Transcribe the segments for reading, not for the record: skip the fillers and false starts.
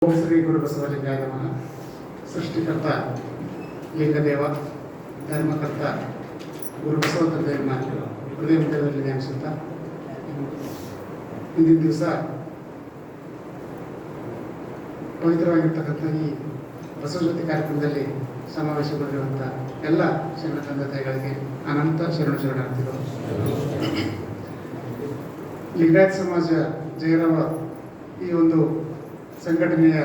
ಓಂ ಶ್ರೀ ಗುರು ಬಸವಲಿಂಗಾಯ ನಮಃ. ಸೃಷ್ಟಿಕರ್ತ ಲಿಂಗದೇವ, ಧರ್ಮಕರ್ತ ಗುರು ಬಸವ ತಂದೆಯನ್ನ ಹೃದಯ ಮಧ್ಯದಲ್ಲಿ ಧ್ಯಾನಿಸುತ್ತಾ, ಇಂದಿನ ದಿವಸ ಪವಿತ್ರವಾಗಿರ್ತಕ್ಕಂಥ ಈ ಬಸವಜ್ಯೋತಿ ಕಾರ್ಯಕ್ರಮದಲ್ಲಿ ಸಮಾವೇಶಗೊಂಡಿರುವಂಥ ಎಲ್ಲ ಶರಣ ತಂದೆ ತಾಯಿಗಳಿಗೆ ಅನಂತ ಶರಣಾರ್ಥಿಗಳು. ಲಿಂಗಾಯತ ಸಮಾಜ ಜಯರವ ಈ ಒಂದು ಸಂಘಟನೆಯ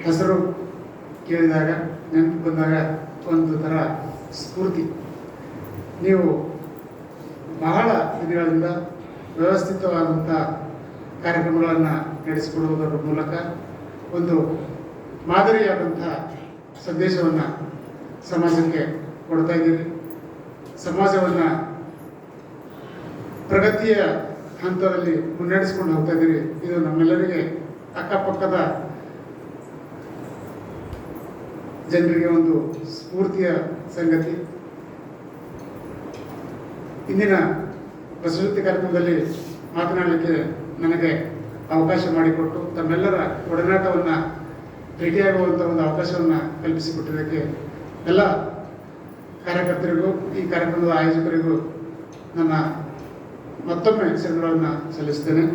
ಹೆಸರು ಕೇಳಿದಾಗ, ನೆನಪು ಬಂದಾಗ ಒಂದು ಥರ ಸ್ಫೂರ್ತಿ. ನೀವು ಬಹಳ ದಿನಗಳಿಂದ ವ್ಯವಸ್ಥಿತವಾದಂಥ ಕಾರ್ಯಕ್ರಮಗಳನ್ನು ನಡೆಸಿಕೊಡುವುದರ ಮೂಲಕ ಒಂದು ಮಾದರಿಯಾದಂಥ ಸಂದೇಶವನ್ನು ಸಮಾಜಕ್ಕೆ ಕೊಡ್ತಾ ಇದ್ದೀರಿ. ಸಮಾಜವನ್ನು ಪ್ರಗತಿಯ ಹಂತದಲ್ಲಿ ಮುನ್ನಡೆಸ್ಕೊಂಡು ಹೋಗ್ತಾ ಇದ್ದೀರಿ. ಇದು ನಮ್ಮೆಲ್ಲರಿಗೆ, ಅಕ್ಕಪಕ್ಕದ ಜನರಿಗೆ ಒಂದು ಸ್ಫೂರ್ತಿಯ ಸಂಗತಿ. ಇಂದಿನ ಬಸವಜ್ಯೋತಿ ಕಾರ್ಯಕ್ರಮದಲ್ಲಿ ಮಾತನಾಡಲಿಕ್ಕೆ ನನಗೆ ಅವಕಾಶ ಮಾಡಿಕೊಟ್ಟು ತಮ್ಮೆಲ್ಲರ ಒಡನಾಟವನ್ನು ಭೇಟಿಯಾಗುವಂಥ ಒಂದು ಅವಕಾಶವನ್ನು ಕಲ್ಪಿಸಿಕೊಟ್ಟಿದ್ದಕ್ಕೆ ಎಲ್ಲ ಕಾರ್ಯಕರ್ತರಿಗೂ ಈ ಕಾರ್ಯಕ್ರಮದ ಆಯೋಜಕರಿಗೂ ನನ್ನ ಮತ್ತೊಮ್ಮೆ ಶರಣಗಳನ್ನು ಸಲ್ಲಿಸ್ತೇನೆ.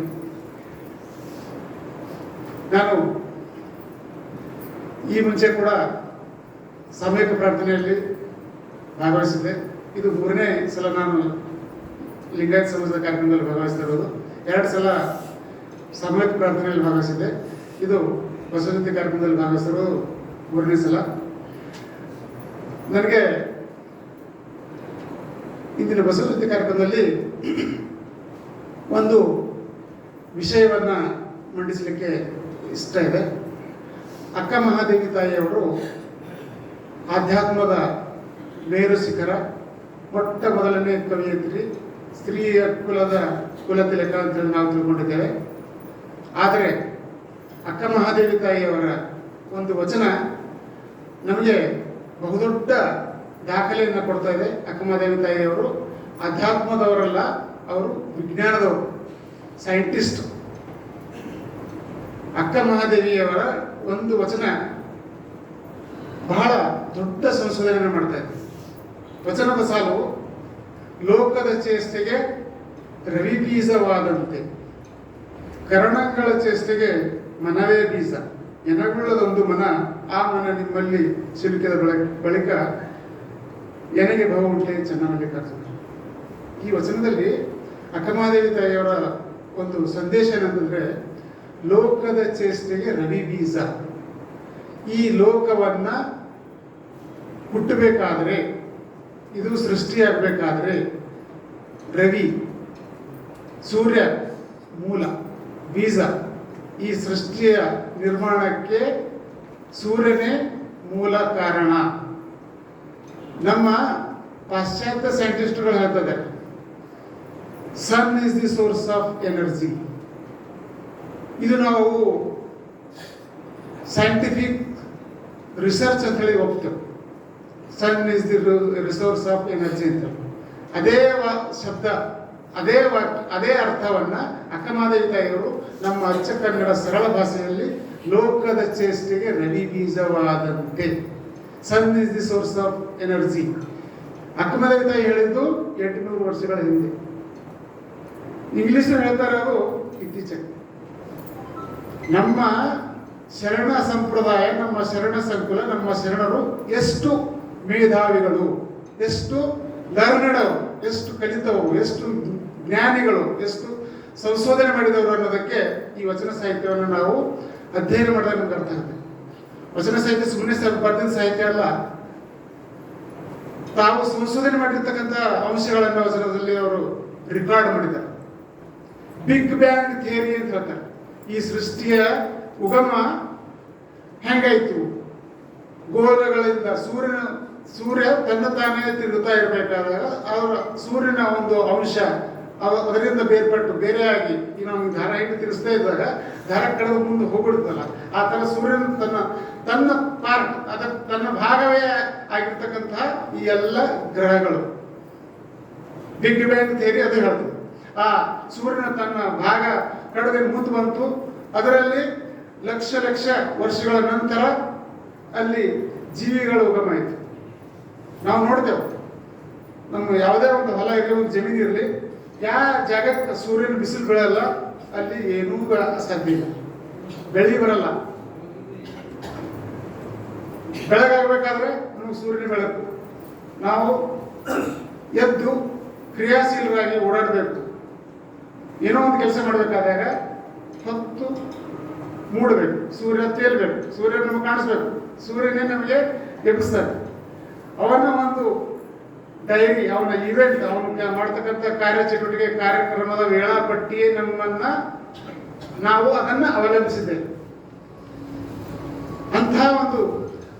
ನಾನು ಈ ಮುಂಚೆ ಕೂಡ ಸಾಮೂಹಿಕ ಪ್ರಾರ್ಥನೆಯಲ್ಲಿ ಭಾಗವಹಿಸಿದ್ದೆ. ಇದು 3ನೇ ಸಲ ನಾನು ಲಿಂಗಾಯತ ಸಮಾಜದ ಕಾರ್ಯಕ್ರಮದಲ್ಲಿ ಭಾಗವಹಿಸ್ತಾ ಇರೋದು. 2 ಸಲ ಸಾಮೂಹಿಕ ಪ್ರಾರ್ಥನೆಯಲ್ಲಿ ಭಾಗವಹಿಸಿದ್ದೆ. ಇದು ಬಸವಜ್ಯೋತಿ ಕಾರ್ಯಕ್ರಮದಲ್ಲಿ ಭಾಗವಹಿಸಿರೋದು 3ನೇ ಸಲ. ನನಗೆ ಇಂದಿನ ಬಸವಜ್ಯೋತಿ ಕಾರ್ಯಕ್ರಮದಲ್ಲಿ ಒಂದು ವಿಷಯವನ್ನು ಮಂಡಿಸಲಿಕ್ಕೆ ಇಷ್ಟ ಇದೆ. ಅಕ್ಕ ಮಹಾದೇವಿ ತಾಯಿಯವರು ಆಧ್ಯಾತ್ಮದ ಮೇರು ಶಿಖರ, ಮೊಟ್ಟ ಮೊದಲನೇ ಕವಿಯತ್ರಿ, ಸ್ತ್ರೀಯ ಕುಲತಿಲಕ ಅಂತೇಳಿ ನಾವು ತಿಳ್ಕೊಂಡಿದ್ದೇವೆ. ಆದರೆ ಅಕ್ಕ ಮಹಾದೇವಿ ತಾಯಿಯವರ ಒಂದು ವಚನ ನಮಗೆ ಬಹುದೊಡ್ಡ ದಾಖಲೆಯನ್ನು ಕೊಡ್ತಾ ಇದೆ. ಅಕ್ಕ ಮಹಾದೇವಿ ತಾಯಿಯವರು ಅಧ್ಯಾತ್ಮದವರಲ್ಲ, ಅವರು ವಿಜ್ಞಾನದವರು, ಸೈಂಟಿಸ್ಟ್. ಅಕ್ಕ ಮಹಾದೇವಿಯವರ ಒಂದು ವಚನ ಬಹಳ ದೊಡ್ಡ ಸಂಶೋಧನೆ ಮಾಡ್ತಾ ಇದೆ. ವಚನದ ಸಾಲು: ಲೋಕದ ಚೇಷ್ಟೆಗೆ ರವಿ ಬೀಜವಾದಂತೆ, ಕರಣಗಳ ಚೇಷ್ಟೆಗೆ ಮನವೇ ಬೀಜ, ಎನಗುಳ್ಳದೊಂದು ಮನ, ಆ ಮನ ನಿಮ್ಮಲ್ಲಿ ಸಿಲುಕಿದ ಬಳಿಕ ಎನಗೆ ಭಾವ ಉಂಟೆ ಚೆನ್ನಮಲ್ಲಿಕಾರ್ಜುನ. ಈ ವಚನದಲ್ಲಿ ಅಕ್ಕಮಹಾದೇವಿ ತಾಯಿಯವರ ಒಂದು ಸಂದೇಶ ಏನಂತಂದ್ರೆ, ಲೋಕದ ಚೇಷ್ಟೆಗೆ ರವಿ ಬೀಜ. ಈ ಲೋಕವನ್ನ ಹುಟ್ಟಬೇಕಾದ್ರೆ, ಇದು ಸೃಷ್ಟಿಯಾಗಬೇಕಾದ್ರೆ ರವಿ, ಸೂರ್ಯ ಮೂಲ, ಬೀಜ. ಈ ಸೃಷ್ಟಿಯ ನಿರ್ಮಾಣಕ್ಕೆ ಸೂರ್ಯನೇ ಮೂಲ ಕಾರಣ. ನಮ್ಮ ಪಾಶ್ಚಾತ್ಯ ಸೈಂಟಿಸ್ಟ್ಗಳು ಹೇಳ್ತಾರೆ, sun is the source of energy. ಇದು ನಾವು ಸೈಂಟಿಫಿಕ್ ರಿಸರ್ಚ್ ಅಂತ ಹೇಳಿ ಹೋಗ್ತೇವೆ. Sun is the resource of energy ಅಂತ. ಅದೇ ಶಬ್ದ, ಅದೇ ಅರ್ಥವನ್ನ ಅಕ್ಕಮಹಾದೇವಿ ತಾಯಿಯವರು ನಮ್ಮ ಅಚ್ಚ ಕನ್ನಡ ಸರಳ ಭಾಷೆಯಲ್ಲಿ ಲೋಕದ ಚೇಷ್ಟೆಗೆ ರವಿ ಬೀಜವಾದಂತೆ, sun is the source of energy. Akkamahadevi ತಾಯಿ ಹೇಳಿದ್ದು 800 ವರ್ಷಗಳ ಹಿಂದೆ. ಇಂಗ್ಲಿಷ್ ಹೇಳ್ತಾರೆ, ಅದು ಇತ್ತೀಚೆಗೆ. ನಮ್ಮ ಶರಣ ಸಂಪ್ರದಾಯ, ನಮ್ಮ ಶರಣ ಸಂಕುಲ, ನಮ್ಮ ಶರಣರು ಎಷ್ಟು ಮೇಧಾವಿಗಳು, ಎಷ್ಟು ಲರ್ನಡವರು, ಎಷ್ಟು ಕಲಿತವರು, ಎಷ್ಟು ಜ್ಞಾನಿಗಳು, ಎಷ್ಟು ಸಂಶೋಧನೆ ಮಾಡಿದವರು ಅನ್ನೋದಕ್ಕೆ ಈ ವಚನ ಸಾಹಿತ್ಯವನ್ನು ನಾವು ಅಧ್ಯಯನ ಮಾಡಿದಾಗ ನಮ್ಗೆ ಅರ್ಥ ಆಗುತ್ತೆ. ವಚನ ಸಾಹಿತ್ಯ ಸುಮ್ಮನೆ ಬರ್ದಿನ ಸಾಹಿತ್ಯ ಅಲ್ಲ. ತಾವು ಸಂಶೋಧನೆ ಮಾಡಿರ್ತಕ್ಕಂಥ ಅಂಶಗಳನ್ನು ವಚನದಲ್ಲಿ ಅವರು ರೆಕಾರ್ಡ್ ಮಾಡಿದ್ದಾರೆ. ಬಿಗ್ ಬ್ಯಾಂಗ್ ಥಿಯರಿ ಅಂತ ಹೇಳ್ತಾರೆ. ಈ ಸೃಷ್ಟಿಯ ಉಗಮ ಹೆಂಗಾಯ್ತು? ಗೋಳಗಳಿಂದ ಸೂರ್ಯ ತನ್ನ ತಾನೇ ತಿರುಗುತ್ತಾ ಇರಬೇಕಾದಾಗ ಅವರ ಸೂರ್ಯನ ಒಂದು ಅಂಶ ಅದರಿಂದ ಬೇರ್ಪಟ್ಟು ಬೇರೆಯಾಗಿ ಈ ನಾವು ದಾರ ಇಟ್ಟು ತಿರುಗಿಸ್ತಾ ಇದ್ದಾಗ ದಾರ ಕಳೆದು ಮುಂದೆ ಹೋಗ್ಬಿಡುತ್ತಲ್ಲ, ಆ ಥರ ಸೂರ್ಯನ ತನ್ನ ಪಾರ್ಟ್, ತನ್ನ ಭಾಗವೇ ಆಗಿರ್ತಕ್ಕಂತಹ ಈ ಎಲ್ಲ ಗ್ರಹಗಳು, ಬಿಗ್ ಬ್ಯಾಂಗ್ ಥಿಯರಿ ಅದು ಹೇಳ್ತದೆ. ಆ ಸೂರ್ಯನ ತನ್ನ ಭಾಗ ಕಡದೆ ಮುಂದೆ ಬಂತು, ಅದರಲ್ಲಿ ಲಕ್ಷ ಲಕ್ಷ ವರ್ಷಗಳ ನಂತರ ಅಲ್ಲಿ ಜೀವಿಗಳ ಉಗಮ ಆಯಿತು. ನಾವು ನೋಡ್ತೇವೆ, ನಮ್ಮ ಯಾವುದೇ ಒಂದು ಹೊಲ ಇರಲಿ, ಒಂದು ಜಮೀನು ಇರಲಿ, ಯಾವ ಜಾಗಕ್ಕೆ ಸೂರ್ಯನ ಬಿಸಿಲು ಬೀಳಲ್ಲ ಅಲ್ಲಿ ಏನೂ ಸಾಧ್ಯ ಇಲ್ಲ, ಬೆಳೆ ಬರಲ್ಲ. ಬೆಳಗಾಗಬೇಕಾದ್ರೆ ನಮಗೆ ಸೂರ್ಯನ ಬೆಳಕು, ನಾವು ಎದ್ದು ಕ್ರಿಯಾಶೀಲರಾಗಿ ಓಡಾಡಬೇಕು. ಏನೋ ಒಂದು ಕೆಲಸ ಮಾಡಬೇಕಾದಾಗ ಹೊತ್ತು ಮೂಡಬೇಕು, ಸೂರ್ಯ ತೇಲ್ಬೇಕು, ಸೂರ್ಯ ನಮಗೆ ಕಾಣಿಸ್ಬೇಕು, ಸೂರ್ಯನೇ ನಮಗೆ ಎಬ್ಬಿಸ್ತಾರೆ. ಅವನ ಒಂದು ಡೈರಿ, ಅವನ ಇವೆಂಟ್, ಅವನ ಮಾಡ್ತಕ್ಕಂಥ ಕಾರ್ಯಚಟುವಟಿಕೆ ಕಾರ್ಯಕ್ರಮದ ವೇಳಾಪಟ್ಟಿಯೇ ನಮ್ಮನ್ನ ನಾವು ಅದನ್ನು ಅವಲಂಬಿಸಿದ್ದೇವೆ. ಅಂತಹ ಒಂದು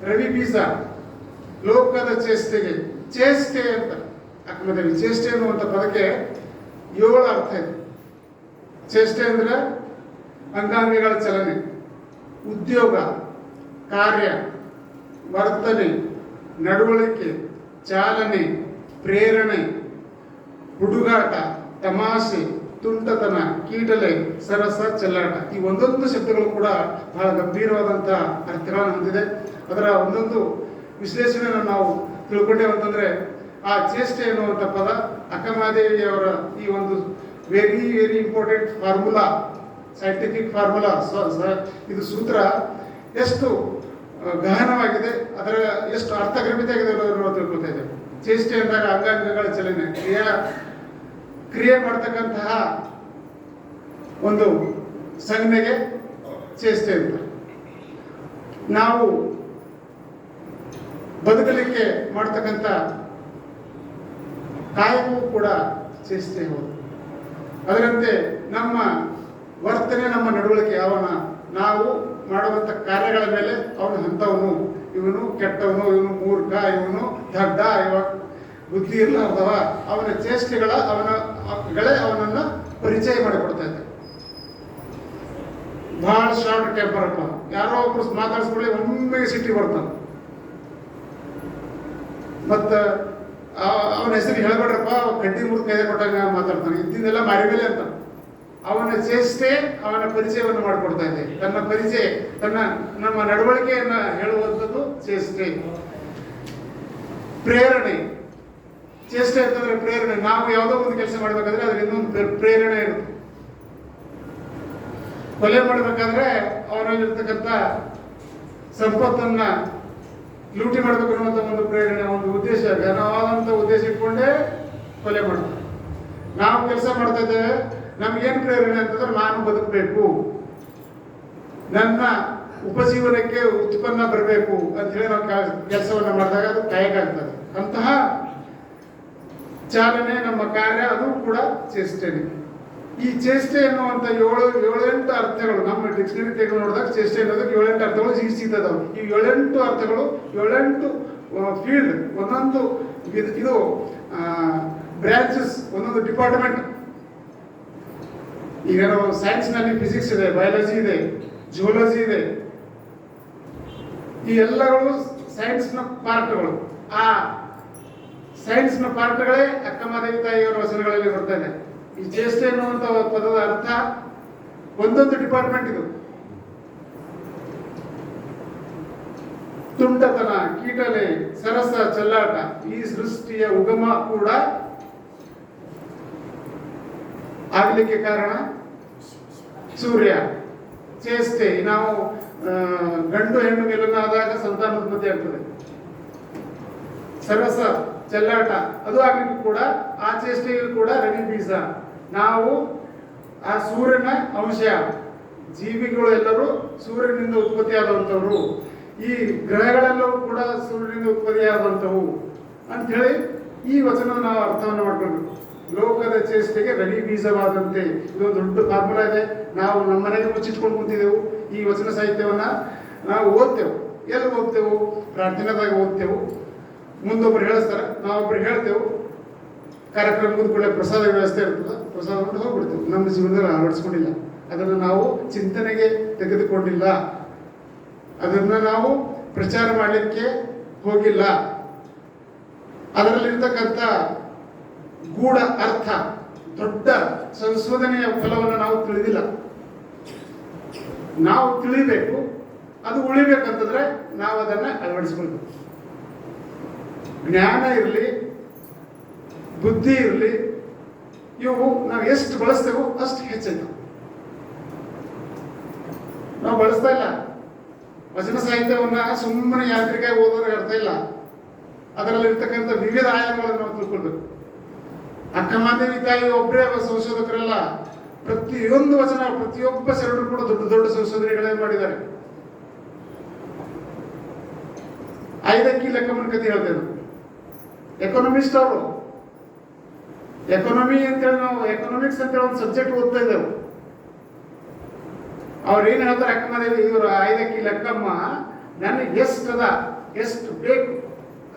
ರವಿ ಬೀಜ ಲೋಕದ ಚೇಷ್ಟೆಗೆ, ಚೇಷ್ಟೆ ಅಂತ ಅಕ್ಕಮದೇವಿ, ಚೇಷ್ಟೆ ಅನ್ನುವಂಥ ಪದಕ್ಕೆ 7 ಅರ್ಥ ಇದೆ. ಚೇಷ್ಟೆ ಅಂದ್ರೆ ಅಂಗಾಂಗಗಳ ಚಲನೆ, ಉದ್ಯೋಗ, ಕಾರ್ಯ, ವರ್ತನೆ, ನಡವಳಿಕೆ, ಚಾಲನೆ, ಪ್ರೇರಣೆ, ಹುಡುಗಾಟ, ತಮಾಷೆ, ತುಂಟತನ, ಕೀಟಲೆ, ಸರಸ, ಚೆಲ್ಲಾಟ. ಈ ಒಂದೊಂದು ಶಬ್ದಗಳು ಕೂಡ ಬಹಳ ಗಂಭೀರವಾದಂತಹ ಅರ್ಥಗಳನ್ನು ಹೊಂದಿದೆ. ಅದರ ಒಂದೊಂದು ವಿಶ್ಲೇಷಣೆಯನ್ನು ನಾವು ತಿಳ್ಕೊಂಡೇವೆ ಅಂತಂದ್ರೆ, ಆ ಚೇಷ್ಟೆ ಎನ್ನುವಂಥ ಪದ ಅಕ್ಕಮಹಾದೇವಿಯವರ ಈ ಒಂದು very very important formula, scientific formula, ಇದು ಸೂತ್ರ ಎಷ್ಟು ಗಹನವಾಗಿದೆ, ಅದರ ಎಷ್ಟು ಅರ್ಥಗರ್ಭಿತಾಗಿದೆ ಅನ್ನೋದನ್ನು ತಿಳ್ಕೊತಾ ಇದ್ದೇವೆ. ಚೇಷ್ಟೆ ಅಂದಾಗ ಅಂಗಾಂಗಗಳ ಚಲನೆ, ಕ್ರಿಯೆ ಮಾಡ್ತಕ್ಕಂತಹ ಒಂದು ಸಂಜ್ಞೆಗೆ ಚೇಷ್ಟೆ ಅಂತ. ನಾವು ಬದುಕಲಿಕ್ಕೆ ಮಾಡ್ತಕ್ಕಂಥ ಕಾಯವೂ ಕೂಡ ಚೇಷ್ಟೆ ಹೌದು. ಅದರಂತೆ ನಮ್ಮ ವರ್ತನೆ, ನಮ್ಮ ನಡವಳಿಕೆ, ನಾವು ಮಾಡುವಂಥ ಕಾರ್ಯಗಳ ಮೇಲೆ ಅವನು ಅಂಥವನು, ಇವನು ಕೆಟ್ಟವನು, ಇವನು ಮೂರ್ಖ, ಇವನು ದಡ್ಡ, ಇವ ಬುದ್ಧಿ ಇರಲಾರ್ದವ, ಅವನ ಚೇಷ್ಟೆಗಳ ಅವನನ್ನು ಪರಿಚಯ ಮಾಡಿಕೊಡ್ತಾ ಇದ್ದೆ. ಬಹಳ ಶಾರ್ಟ್ ಟೆಂಪರಪ್ಪ, ಯಾರೋ ಒಬ್ರು ಮಾತಾಡಿಸ್ಕೊಳ್ಳಿ ಒಮ್ಮೆಗೆ ಸಿಟ್ಟಿ ಬರ್ತಾನೆ. ಮತ್ತು ಅವನ ಹೆಸರು ಹೇಳ್ಬೇಡ್ರಪ್ಪ, ಕಡ್ಡಿ ಮುರಿದು ಕೈದೆ ಕೊಟ್ಟಾಗ ಮಾತಾಡ್ತಾನೆ, ಇದ್ದಿಂದೆಲ್ಲ ಮಾರಿ ಮೇಲೆ ಅಂತ. ಅವನ ಚೇಷ್ಟೆ ಅವನ ಪರಿಚಯವನ್ನು ಮಾಡಿಕೊಡ್ತಾ ಇದೆ. ತನ್ನ ಪರಿಚಯ, ನಮ್ಮ ನಡವಳಿಕೆಯನ್ನ ಹೇಳುವಂಥದ್ದು ಚೇಷ್ಟೆ. ಪ್ರೇರಣೆ, ಚೇಷ್ಟೆ ಅಂತಂದ್ರೆ ಪ್ರೇರಣೆ. ನಾವು ಯಾವುದೋ ಒಂದು ಕೆಲಸ ಮಾಡ್ಬೇಕಾದ್ರೆ ಅದ್ರ ಇನ್ನೊಂದು ಪ್ರೇರಣೆ ಇರುತ್ತೆ. ಕೊಲೆ ಮಾಡಬೇಕಾದ್ರೆ ಅವನಲ್ಲಿರ್ತಕ್ಕಂಥ ಸಂಪತ್ತನ್ನ ಲೂಟಿ ಮಾಡಬೇಕು ಅನ್ನುವಂಥ ಒಂದು ಪ್ರೇರಣೆ, ಒಂದು ಉದ್ದೇಶ, ಘನವಾದಂಥ ಉದ್ದೇಶ ಇಟ್ಕೊಂಡೇ ಕೊಲೆ ಮಾಡ್ತಾರೆ. ನಾವು ಕೆಲಸ ಮಾಡ್ತಾ ಇದ್ದೇವೆ, ನಮ್ಗೇನು ಪ್ರೇರಣೆ ಅಂತಂದ್ರೆ ನಾನು ಬದುಕಬೇಕು, ನನ್ನ ಉಪಜೀವನಕ್ಕೆ ಉತ್ಪನ್ನ ಬರಬೇಕು ಅಂತ ಹೇಳಿ ನಾವು ಕೆಲಸವನ್ನ ಮಾಡಿದಾಗ ಅದು ಕಾಯಕ ಆಗ್ತದೆ. ಅಂತಹ ಚಾಲನೆ ನಮ್ಮ ಕಾರ್ಯ, ಅದು ಕೂಡ ಚೇಷ್ಟೆನೆ. ಈ ಚೇಷ್ಟೆ ಎನ್ನುವಂಥ 7-8 ಅರ್ಥಗಳು ನಮ್ಮ ಡಿಕ್ಷನರಿ ತೆಗೆದು ನೋಡಿದಾಗ ಚೇಷ್ಟೆ ಅನ್ನೋದಕ್ಕೆ 7-8 ಅರ್ಥಗಳು ಸಿಗ್ತದವು. ಈ 7-8 ಅರ್ಥಗಳು 7-8 ಫೀಲ್ಡ್, ಒಂದೊಂದು ಇದು ಬ್ರಾಂಚಸ್, ಒಂದೊಂದು ಡಿಪಾರ್ಟ್ಮೆಂಟ್. ಈಗ ನಾವು ಸೈನ್ಸ್ನಲ್ಲಿ ಫಿಸಿಕ್ಸ್ ಇದೆ, ಬಯಾಲಜಿ ಇದೆ, ಜಿಯೋಲಜಿ ಇದೆ. ಈ ಎಲ್ಲಗಳು ಸೈನ್ಸ್ನ ಪಾರ್ಟ್ಗಳು. ಆ ಸೈನ್ಸ್ನ ಪಾರ್ಟ್ಗಳೇ ಅಕ್ಕಮಹಾದೇವಿ ತಾಯಿಯವರ ವಚನಗಳಲ್ಲಿ ಬರ್ತಾ ಇದೆ. ಈ ಚೇಷ್ಟೆ ಎನ್ನುವಂಥ ಪದದ ಅರ್ಥ ಒಂದೊಂದು ಡಿಪಾರ್ಟ್ಮೆಂಟ್ ಇದು. ತುಂಟತನ, ಕೀಟಲೆ, ಸರಸ, ಚೆಲ್ಲಾಟ, ಈ ಸೃಷ್ಟಿಯ ಉಗಮ ಕೂಡ ಆಗಲಿಕ್ಕೆ ಕಾರಣ ಸೂರ್ಯ. ಚೇಷ್ಟೆ, ನಾವು ಗಂಡು ಹೆಣ್ಣು ಮಿಲನ ಆದಾಗ ಸಂತಾನೋತ್ಪತ್ತಿ ಆಗ್ತದೆ. ಸರಸ, ಚೆಲ್ಲಾಟ, ಅದು ಆಗ್ಲಿಕ್ಕೆ ಕೂಡ ಆ ಚೇಷ್ಟೆಯಲ್ಲಿ ಕೂಡ ರವಿ ಬೀಜ. ನಾವು ಆ ಸೂರ್ಯನ ಅಂಶ, ಜೀವಿಗಳು ಎಲ್ಲರೂ ಸೂರ್ಯನಿಂದ ಉತ್ಪತ್ತಿಯಾದಂಥವ್ರು, ಈ ಗ್ರಹಗಳೆಲ್ಲವೂ ಕೂಡ ಸೂರ್ಯನಿಂದ ಉತ್ಪತ್ತಿಯಾದಂಥವು ಅಂತ ಹೇಳಿ ಈ ವಚನದ ನಾವು ಅರ್ಥವನ್ನು ಮಾಡ್ಕೊಳ್ಬೇಕು. ಲೋಕದ ಚೇಷ್ಟೆಗೆ ರವಿ ಬೀಜವಾದಂತೆ, ಇದೊಂದು ದೊಡ್ಡ ಫಾರ್ಮುಲಾ ಇದೆ. ನಾವು ನಮ್ಮ ಮನೆಗೆ ಮುಚ್ಚಿಟ್ಕೊಂಡು ಕುಂತಿದ್ದೆವು. ಈ ವಚನ ಸಾಹಿತ್ಯವನ್ನ ನಾವು ಓದ್ತೇವೆ. ಎಲ್ಲಿ ಓದ್ತೇವೆ? ಪ್ರಾರ್ಥನೆದಾಗ ಓದ್ತೇವೆ. ಮುಂದೊಬ್ರು ಹೇಳಿಸ್ತಾರೆ, ನಾವೊಬ್ರು ಹೇಳ್ತೇವೆ. ಕಾರ್ಯಕ್ರಮ ಮುಗಿದ ಪ್ರಸಾದ ವ್ಯವಸ್ಥೆ ಇರ್ತದೆ, ಪ್ರಸಾದ ಕೊಟ್ಟು ಹೋಗ್ಬಿಡ್ತೇವೆ. ನಮ್ಮ ಜೀವನದಲ್ಲಿ ಅಳವಡಿಸ್ಕೊಂಡಿಲ್ಲ, ಅದನ್ನು ನಾವು ಚಿಂತನೆಗೆ ತೆಗೆದುಕೊಂಡಿಲ್ಲ, ಅದನ್ನು ನಾವು ಪ್ರಚಾರ ಮಾಡಲಿಕ್ಕೆ ಹೋಗಿಲ್ಲ. ಅದರಲ್ಲಿರ್ತಕ್ಕಂಥ ಗೂಢ ಅರ್ಥ, ದೊಡ್ಡ ಸಂಶೋಧನೆಯ ಫಲವನ್ನು ನಾವು ತಿಳಿದಿಲ್ಲ. ನಾವು ತಿಳಿಬೇಕು, ಅದು ಉಳಿಬೇಕಂತಂದ್ರೆ ನಾವು ಅದನ್ನ ಅಳವಡಿಸ್ಕೊಳ್ಬೇಕು. ಜ್ಞಾನ ಇರಲಿ, ಬುದ್ಧಿ ಇರಲಿ, ಇವು ನಾವು ಎಷ್ಟು ಬಳಸ್ತೇವೋ ಅಷ್ಟು ಹೆಚ್ಚಾಯ್ತು. ನಾವು ಬಳಸ್ತಾ ಇಲ್ಲ. ವಚನ ಸಾಹಿತ್ಯವನ್ನ ಸುಮ್ಮನೆ ಯಾಂತ್ರಿಕ ಓದೋರಿಗೆ ಅರ್ಥ ಇಲ್ಲ. ಅದರಲ್ಲಿ ಇರ್ತಕ್ಕಂಥ ವಿವಿಧ ಆಯಾಮಗಳನ್ನು ನಾವು ತಿಳ್ಕೊಳ್ಬೇಕು. ಅಕ್ಕಮಹಾದೇವಿ ತಾಯಿ ಒಬ್ಬರೇ ಸಂಶೋಧಕರಲ್ಲ, ಪ್ರತಿಯೊಂದು ವಚನ, ಪ್ರತಿಯೊಬ್ಬ ಶರಣರು ಕೂಡ ದೊಡ್ಡ ದೊಡ್ಡ ಸಂಶೋಧನೆಗಳೇ ಮಾಡಿದ್ದಾರೆ. ಐದಕ್ಕಿ ಲೆಕ್ಕಮ್ಮನ ಕಥೆ ಹೇಳ್ತೇವೆ. ಎಕನಾಮಿಸ್ಟ್ ಅವರು, ಎಕಾನಮಿ ಅಂತೇಳಿ ನಾವು ಎಕನಾಮಿಕ್ಸ್ ಅಂತೇಳಿ ಒಂದು ಸಬ್ಜೆಕ್ಟ್ ಓದ್ತಾ ಇದ್ದೇವೆ. ಅವ್ರು ಏನ್ ಹೇಳ್ತಾರೆ, ಅಕ್ಕಮಹಾದೇವಿ ಇವರು ಐದಕ್ಕಿ ಲೆಕ್ಕಮ್ಮ ನನಗೆ ಎಷ್ಟದ, ಎಷ್ಟು ಬೇಕು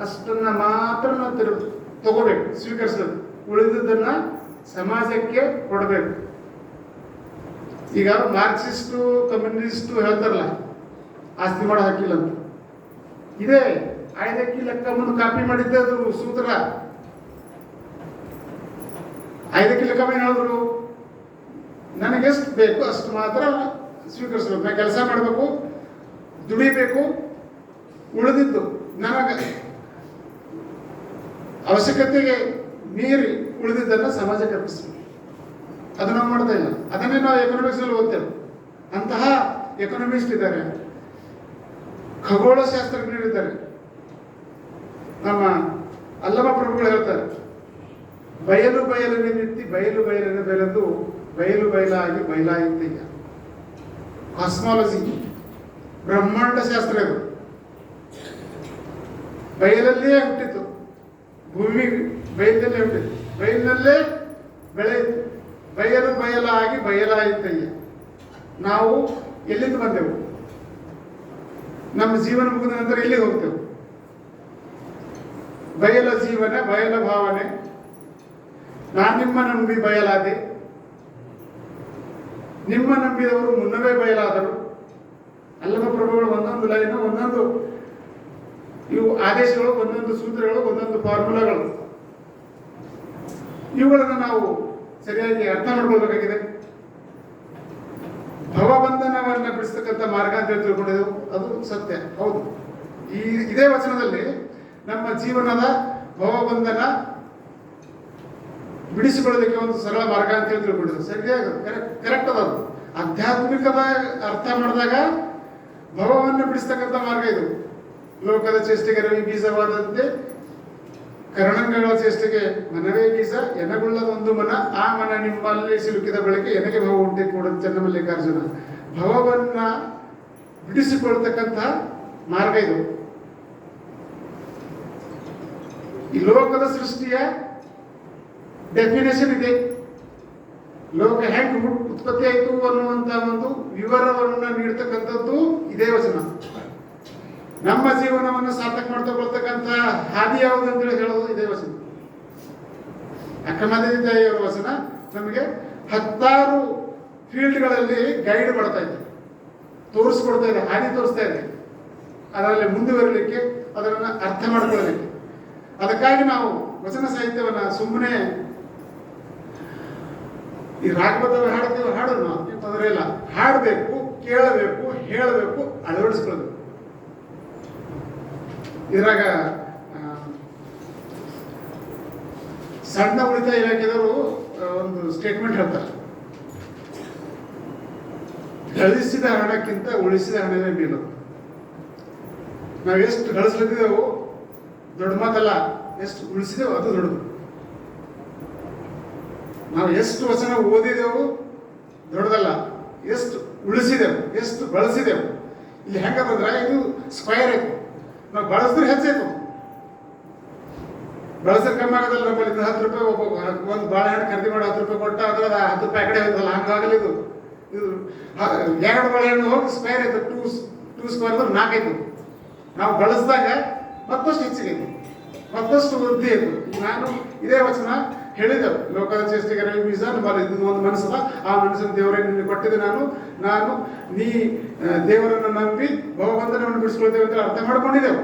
ಅಷ್ಟನ್ನ ಮಾತ್ರ ನಾವು ತಗೋಬೇಕು, ಸ್ವೀಕರಿಸಬೇಕು, ಉಳಿದದನ್ನ ಸಮಾಜಕ್ಕೆ ಕೊಡಬೇಕು. ಈಗ ಮಾರ್ಕ್ಸಿಸ್ಟು ಕಮ್ಯುನಿಸ್ಟು ಹೇಳ್ತಾರಲ್ಲ ಆಸ್ತಿ ಮಾಡೋ ಹಾಕಿಲ್ಲ ಅಂತ. ಇದೇ ಐದಕ್ಕಿ ಲೆಕ್ಕಮ್ಮನ ಕಾಪಿ ಮಾಡಿದ್ದೆ ಅದು ಸೂತ್ರ. ಐದಕ್ಕಿ ಲೆಕ್ಕಮ್ಮ ಏನ್ ಹೇಳಿದ್ರು, ನನಗೆಷ್ಟು ಬೇಕು ಅಷ್ಟು ಮಾತ್ರ ಸ್ವೀಕರಿಸಬೇಕು, ನಾ ಕೆಲಸ ಮಾಡಬೇಕು, ದುಡಿಬೇಕು, ಉಳಿದಿದ್ದು ನನಗೆ ಅವಶ್ಯಕತೆಗೆ ಮೀರಿ ಉಳಿದಿದ್ದನ್ನು ಸಮಾಜಕ್ಕೆ ಅರ್ಪಿಸಬೇಕು. ಅದು ನಾವು ಮಾಡ್ತಾ ಇಲ್ಲ. ಅದನ್ನೇ ನಾವು ಎಕನಾಮಿಕ್ಸ್ ಅಲ್ಲಿ ಓದ್ತೇವೆ. ಅಂತಹ ಎಕನಾಮಿಸ್ಟ್ ಇದ್ದಾರೆ, ಖಗೋಳ ಶಾಸ್ತ್ರಜ್ಞರಿದ್ದಾರೆ. ನಮ್ಮ ಅಲ್ಲಮ ಪ್ರಭುಗಳು ಹೇಳ್ತಾರೆ, ಬಯಲು ಬಯಲನೆ ನಿಂತಿ ಬಯಲು ಬಯಲನೆ ಬೆಳೆದು ಬಯಲು ಬಯಲಾಗಿ ಬಯಲಾಯಿತೀಗ. ಕಾಸ್ಮಾಲಜಿ, ಬ್ರಹ್ಮಾಂಡ ಶಾಸ್ತ್ರ ಇದು. ಬಯಲಲ್ಲೇ ಹುಟ್ಟಿತು, ಭೂಮಿ ಬಯಲಲ್ಲೇ ಹುಟ್ಟಿತು, ಬಯಲಿನಲ್ಲೇ ಬೆಳೆಯಿತು, ಬಯಲು ಬಯಲಾಗಿ ಬಯಲಾಯಿತಯ್ಯ. ನಾವು ಎಲ್ಲಿಂದ ಬಂದೆವು? ನಮ್ಮ ಜೀವನ ಮುಗಿದ ನಂತರ ಎಲ್ಲಿಗೆ ಹೋಗ್ತೇವೆ? ಬಯಲ ಜೀವನ, ಬಯಲ ಭಾವನೆ. ನಾನು ನಿಮ್ಮ ನಂಬಿ ಬಯಲಾದೆ, ನಿಮ್ಮ ನಂಬಿದವರು ಮುನ್ನವೇ ಬಯಲಾದರು. ಅಲ್ಲಮ ಪ್ರಭುಗಳು ಒಂದೊಂದು ಲೈನು, ಒಂದೊಂದು ಇವು ಆದೇಶಗಳು, ಒಂದೊಂದು ಸೂತ್ರಗಳು, ಒಂದೊಂದು ಫಾರ್ಮುಲಾಗಳು, ಇವುಗಳನ್ನು ನಾವು ಸರಿಯಾಗಿ ಅರ್ಥ ಮಾಡ್ಕೊಳ್ಬೇಕಾಗಿದೆ. ಭವಬಂಧನವನ್ನ ಬಿಡಿಸ್ತಕ್ಕಂಥ ಮಾರ್ಗ ಅಂತ ಹೇಳಿ ತಿಳ್ಕೊಂಡಿದ್ದೆವು, ಅದು ಸತ್ಯ, ಹೌದು. ಇದೇ ವಚನದಲ್ಲಿ ನಮ್ಮ ಜೀವನದ ಭವಬಂಧನ ಬಿಡಿಸಿಕೊಳ್ಳೋದಕ್ಕೆ ಒಂದು ಸರಳ ಮಾರ್ಗ ಅಂತ ಹೇಳಿ ತಿಳ್ಕೊಂಡಿದ್ದು ಸರಿಯಾಗಿ ಕರೆಕ್ಟ್ ಅದ. ಆಧ್ಯಾತ್ಮಿಕದ ಅರ್ಥ ಮಾಡಿದಾಗ ಭವವನ್ನು ಬಿಡಿಸ್ತಕ್ಕಂಥ ಮಾರ್ಗ ಇದು. ಲೋಕದ ಚೇಷ್ಟೆಗೆ ರವಿ ಬೀಜವಾದಂತೆ ಕರಣಂಗಗಳ ಚೇಷ್ಟೆಗೆ ಮನವೇ ಬೀಜ, ಎನಗುಳ್ಳದೊಂದು ಮನ, ಆ ಮನ ನಿಮ್ಮಲ್ಲಿ ಸಿಲುಕಿದ ಬಳಿಕ ಎನಗೆ ಭವ ಉಂಟೆ ಕೂಡ ಚೆನ್ನಮಲ್ಲಿಕಾರ್ಜುನ. ಭವವನ್ನ ಬಿಡಿಸಿಕೊಳ್ತಕ್ಕಂಥ ಮಾರ್ಗ ಇದು. ಈ ಲೋಕದ ಸೃಷ್ಟಿಯ ಡೆಫಿನೇಷನ್ ಇದೆ. ಲೋಕ ಹೆಂಗ್ ಉತ್ಪತ್ತಿ ಆಯಿತು ಅನ್ನುವಂತ ಒಂದು ವಿವರವನ್ನು ನೀಡ್ತಕ್ಕಂಥದ್ದು ಇದೇ ವಚನ. ನಮ್ಮ ಜೀವನವನ್ನು ಸಾರ್ಥಕ ಮಾಡ್ತಕೊಳ್ತಕ್ಕಂಥ ಹಾದಿ ಯಾವುದು ಅಂತೇಳಿ ಹೇಳೋದು ಇದೇ ವಚನ. ಅಕ್ಕಮಹಾದೇವಿ ತಾಯಿಯವರ ವಚನ ನಮಗೆ 10 ಫೀಲ್ಡ್ಗಳಲ್ಲಿ ಗೈಡ್ ಮಾಡ್ತಾ ಇದೆ, ತೋರಿಸ್ಕೊಡ್ತಾ ಇದೆ, ಹಾದಿ ತೋರಿಸ್ತಾ ಇದೆ. ಅದರಲ್ಲಿ ಮುಂದುವರಿಲಿಕ್ಕೆ, ಅದನ್ನು ಅರ್ಥ ಮಾಡ್ಕೊಳ್ಳಲಿಕ್ಕೆ. ಅದಕ್ಕಾಗಿ ನಾವು ವಚನ ಸಾಹಿತ್ಯವನ್ನ ಸುಮ್ಮನೆ ಈ ರಾಗಬದ್ಧ ಹಾಡ್ತೇವೆ, ಹಾಡೋಣ, ತೊಂದರೆ ಇಲ್ಲ. ಹಾಡಬೇಕು, ಕೇಳಬೇಕು, ಹೇಳಬೇಕು, ಅಳವಡಿಸ್ಕೊಳ್ಬೇಕು. ಇದ್ರಾಗ ಸಣ್ಣ ಉಳಿತಾಯ ಇಲಾಖೆದವರು ಒಂದು ಸ್ಟೇಟ್ಮೆಂಟ್ ಹೇಳ್ತಾರೆ, ಗಳಿಸಿದ ಹಣಕ್ಕಿಂತ ಉಳಿಸಿದ ಹಣವೇ ಮೇಲು. ನಾವು ಎಷ್ಟು ಗಳಿಸ್ಲಿದ್ದೇವು ದೊಡ್ಡ ಮಾತಲ್ಲ, ಎಷ್ಟು ಉಳಿಸಿದೆವು ಅದು ದೊಡ್ಡದು. ನಾವು ಎಷ್ಟು ವಚನ ಓದಿದೆವು ದೊಡ್ಡದಲ್ಲ, ಎಷ್ಟು ಉಳಿಸಿದೆವು, ಎಷ್ಟು ಬಳಸಿದೆವು. ಇಲ್ಲಿ ಹೆಂಗಂದ್ರೆ ಇದು ಸ್ಕ್ವೈರ್ ಆಯ್ತು, ನಾವು ಬಳಸಿದ್ರೆ ಹೆಚ್ಚಾಯ್ತು. ಬಳಸಿದ್ರೆ ಕಮ್ಮಿ ಆಗೋದಲ್ಲ. ನಮ್ಮಲ್ಲಿ 10 ರೂಪಾಯಿ ಒಂದು ಬಾಳೆಹಣ್ಣು ಖರೀದಿ ಮಾಡಿ 10 ರೂಪಾಯಿ ಕೊಟ್ಟ, ಅಥವಾ 10 ರೂಪಾಯಿ ಕಡೆ ಹೋದಲ್ಲ, ಹಂಗಾಗಲ್ಲ. ಇದು 2 ಬಾಳೆಹಣ್ಣು ಹೋಗಿ ಸ್ಕ್ವೈರ್ ಆಯ್ತು, 2 ಸ್ಕ್ವೇರ್ 4 ಆಯ್ತು. ನಾವು ಬಳಸಿದಾಗ ಮತ್ತಷ್ಟು ಹೆಚ್ಚಿಗೆ, ಮತ್ತಷ್ಟು ವೃದ್ಧಿ ಆಯ್ತು. ನಾನು ಇದೇ ವಚನ ಹೇಳಿದೆವು, ಲೋಕದ ಚೇಷ್ಟೆಗೆ ರವಿ ಬೀಜ, ಇದು ಒಂದು ಮನಸ್ಸಲ್ಲ, ಆ ಮನಸ್ಸನ್ನು ದೇವರೇ ನಿನ್ನೆ ಕೊಟ್ಟಿದ್ದೆ. ನಾನು ನೀ ದೇವರನ್ನು ನಂಬಿ ಭವಬಂಧನವನ್ನು ಬಿಡಿಸ್ಕೊಳ್ತೇವೆ ಅಂತ ಅರ್ಥ ಮಾಡ್ಕೊಂಡಿದ್ದೆವು,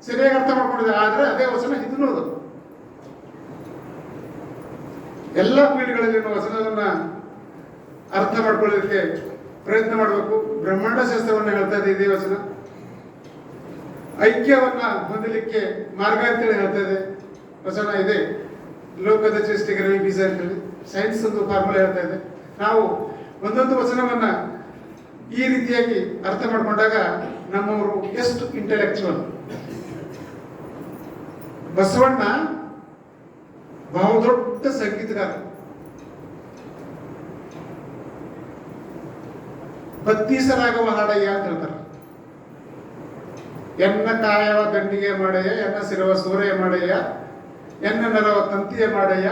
ಸರಿಯಾಗಿ ಅರ್ಥ ಮಾಡ್ಕೊಂಡಿದ್ದೇವೆ. ಆದ್ರೆ ಅದೇ ವಚನ ಇದನ್ನು ಎಲ್ಲ ಪೀಳಿಗೆಗಳಲ್ಲಿ ವಚನವನ್ನ ಅರ್ಥ ಮಾಡ್ಕೊಳ್ಳೋದಕ್ಕೆ ಪ್ರಯತ್ನ ಮಾಡಬೇಕು. ಬ್ರಹ್ಮಾಂಡ ಶಾಸ್ತ್ರವನ್ನು ಹೇಳ್ತಾ ಇದೆ ಇದೇ ವಚನ. ಐಕ್ಯವನ್ನ ಹೊಂದಲಿಕ್ಕೆ ಮಾರ್ಗ ಅಂತೇಳಿ ಹೇಳ್ತಾ ಇದೆ ವಚನ ಇದೆ. ಲೋಕದ ಚೇಷ್ಟೆಗೆ ರವಿ ಬೀಜ ಅಂತೇಳಿ ಸೈನ್ಸ್ ಒಂದು ಫಾರ್ಮುಲಾ ಹೇಳ್ತಾ ಇದೆ. ನಾವು ಒಂದೊಂದು ವಚನವನ್ನ ಈ ರೀತಿಯಾಗಿ ಅರ್ಥ ಮಾಡ್ಕೊಂಡಾಗ ನಮ್ಮವರು ಎಷ್ಟು ಇಂಟೆಲೆಕ್ಚುವಲ್. ಬಸವಣ್ಣ ಬಹು ದೊಡ್ಡ ಸಂಗೀತಗಾರ. 32 ರಾಗವ ಹಾಡಯ್ಯ ಅಂತ ಹೇಳ್ತಾರೆ. ಎನ್ನ ಕಾಯವ ದಂಡಿಗೆ ಮಾಡಯ್ಯ, ಎನ್ನ ಸಿರವ ಸೂರೆಯ ಮಾಡಯ್ಯ, ಎನ್ನ ನರವ ತಂತಿಯ ಮಾಡಯ್ಯ,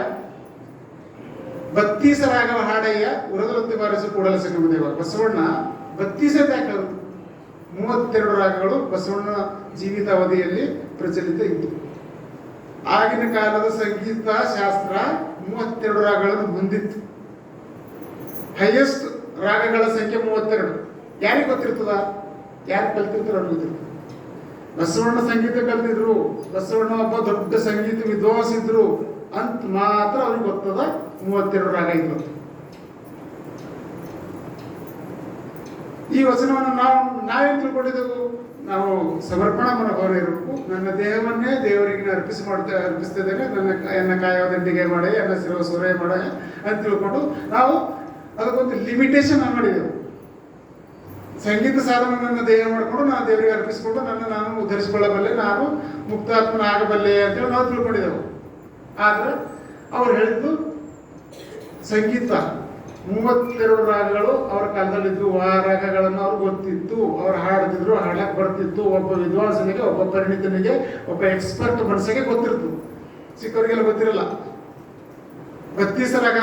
32 ರಾಗವ ಹಾಡಯ್ಯ, ಉರದಲೊತ್ತಿ ಬಾರಿಸು ಕೂಡಲ ಸಂಗಮ ದೇವ. ಬಸವಣ್ಣ 32 ಯಾಕರು 32 ರಾಗಗಳು ಬಸವಣ್ಣ ಜೀವಿತಾವಧಿಯಲ್ಲಿ ಪ್ರಚಲಿತ ಇತ್ತು. ಆಗಿನ ಕಾಲದ ಸಂಗೀತ ಶಾಸ್ತ್ರ 32 ರಾಗಗಳನ್ನು ಹೊಂದಿತ್ತು. ಹೈಯೆಸ್ಟ್ ರಾಗಗಳ ಸಂಖ್ಯೆ 32. ಯಾರಿಗೆ ಗೊತ್ತಿರ್ತದ? ಯಾರು ಕಲ್ತಿರ್ತಾರ ಅವ್ರಿಗೆ ಗೊತ್ತಿರ್ತದೆ. ಬಸವಣ್ಣ ಸಂಗೀತ ಕಲ್ತಿದ್ರು, ಬಸವಣ್ಣ ಒಬ್ಬ ದೊಡ್ಡ ಸಂಗೀತ ವಿದ್ವಾಂಸ ಇದ್ರು ಅಂತ ಮಾತ್ರ ಅವ್ರಿಗೆ ಗೊತ್ತದ 32 ರಾಗ ಇದ್ರು. ಈ ವಚನವನ್ನು ನಾವೇನು ತಿಳ್ಕೊಂಡಿದ್ದೆವು? ನಾವು ಸಮರ್ಪಣಾ ಮನೋಭಾವನೆ ಇರಬೇಕು. ನನ್ನ ದೇಹವನ್ನೇ ದೇವರಿಗೆ ಅರ್ಪಿಸ್ತಿದ್ದೇನೆ, ಎನ್ನ ಕಾಯವ ದಂಡಿಗೆ ಮಾಡೇ, ಎನ್ನ ಸಿರವ ಸೂರ್ಯ ಮಾಡ ಅಂತ ತಿಳ್ಕೊಂಡು ನಾವು ಅದಕ್ಕೊಂದು ಲಿಮಿಟೇಷನ್ ಮಾಡಿದೆವು. ಸಂಗೀತ ಸಾಧನ ನನ್ನ ದೇಹ ಮಾಡಿಕೊಂಡು ನಾನು ದೇವರಿಗೆ ಅರ್ಪಿಸಿಕೊಂಡು ನಾನು ಉದ್ಧರಿಸಿಕೊಳ್ಳಬಲ್ಲೆ, ನಾನು ಮುಕ್ತಾತ್ಮನ ಆಗಬಲ್ಲೆ ಅಂತೇಳಿ ನಾವು ತಿಳ್ಕೊಂಡಿದ್ದೆವು. ಆದ್ರೆ ಅವ್ರು ಹೇಳಿದ್ದು ಸಂಗೀತ 32 ರಾಗಗಳು ಅವ್ರ ಕಾಲದಲ್ಲಿದ್ದು, ಆ ರಾಗಗಳನ್ನು ಅವ್ರಿಗೆ ಗೊತ್ತಿತ್ತು, ಅವ್ರು ಹಾಡ್ತಿದ್ರು, ಹಾಡ್ಲಕ್ಕೆ ಬರ್ತಿತ್ತು. ಒಬ್ಬ ವಿದ್ವಾಂಸನಿಗೆ, ಒಬ್ಬ ಪರಿಣಿತನಿಗೆ, ಒಬ್ಬ ಎಕ್ಸ್ಪರ್ಟ್ ಮನಸ್ಸಿಗೆ ಗೊತ್ತಿರ್ತು. ಚಿಕ್ಕವರಿಗೆಲ್ಲ ಗೊತ್ತಿರಲ್ಲ. 32 ರಾಗ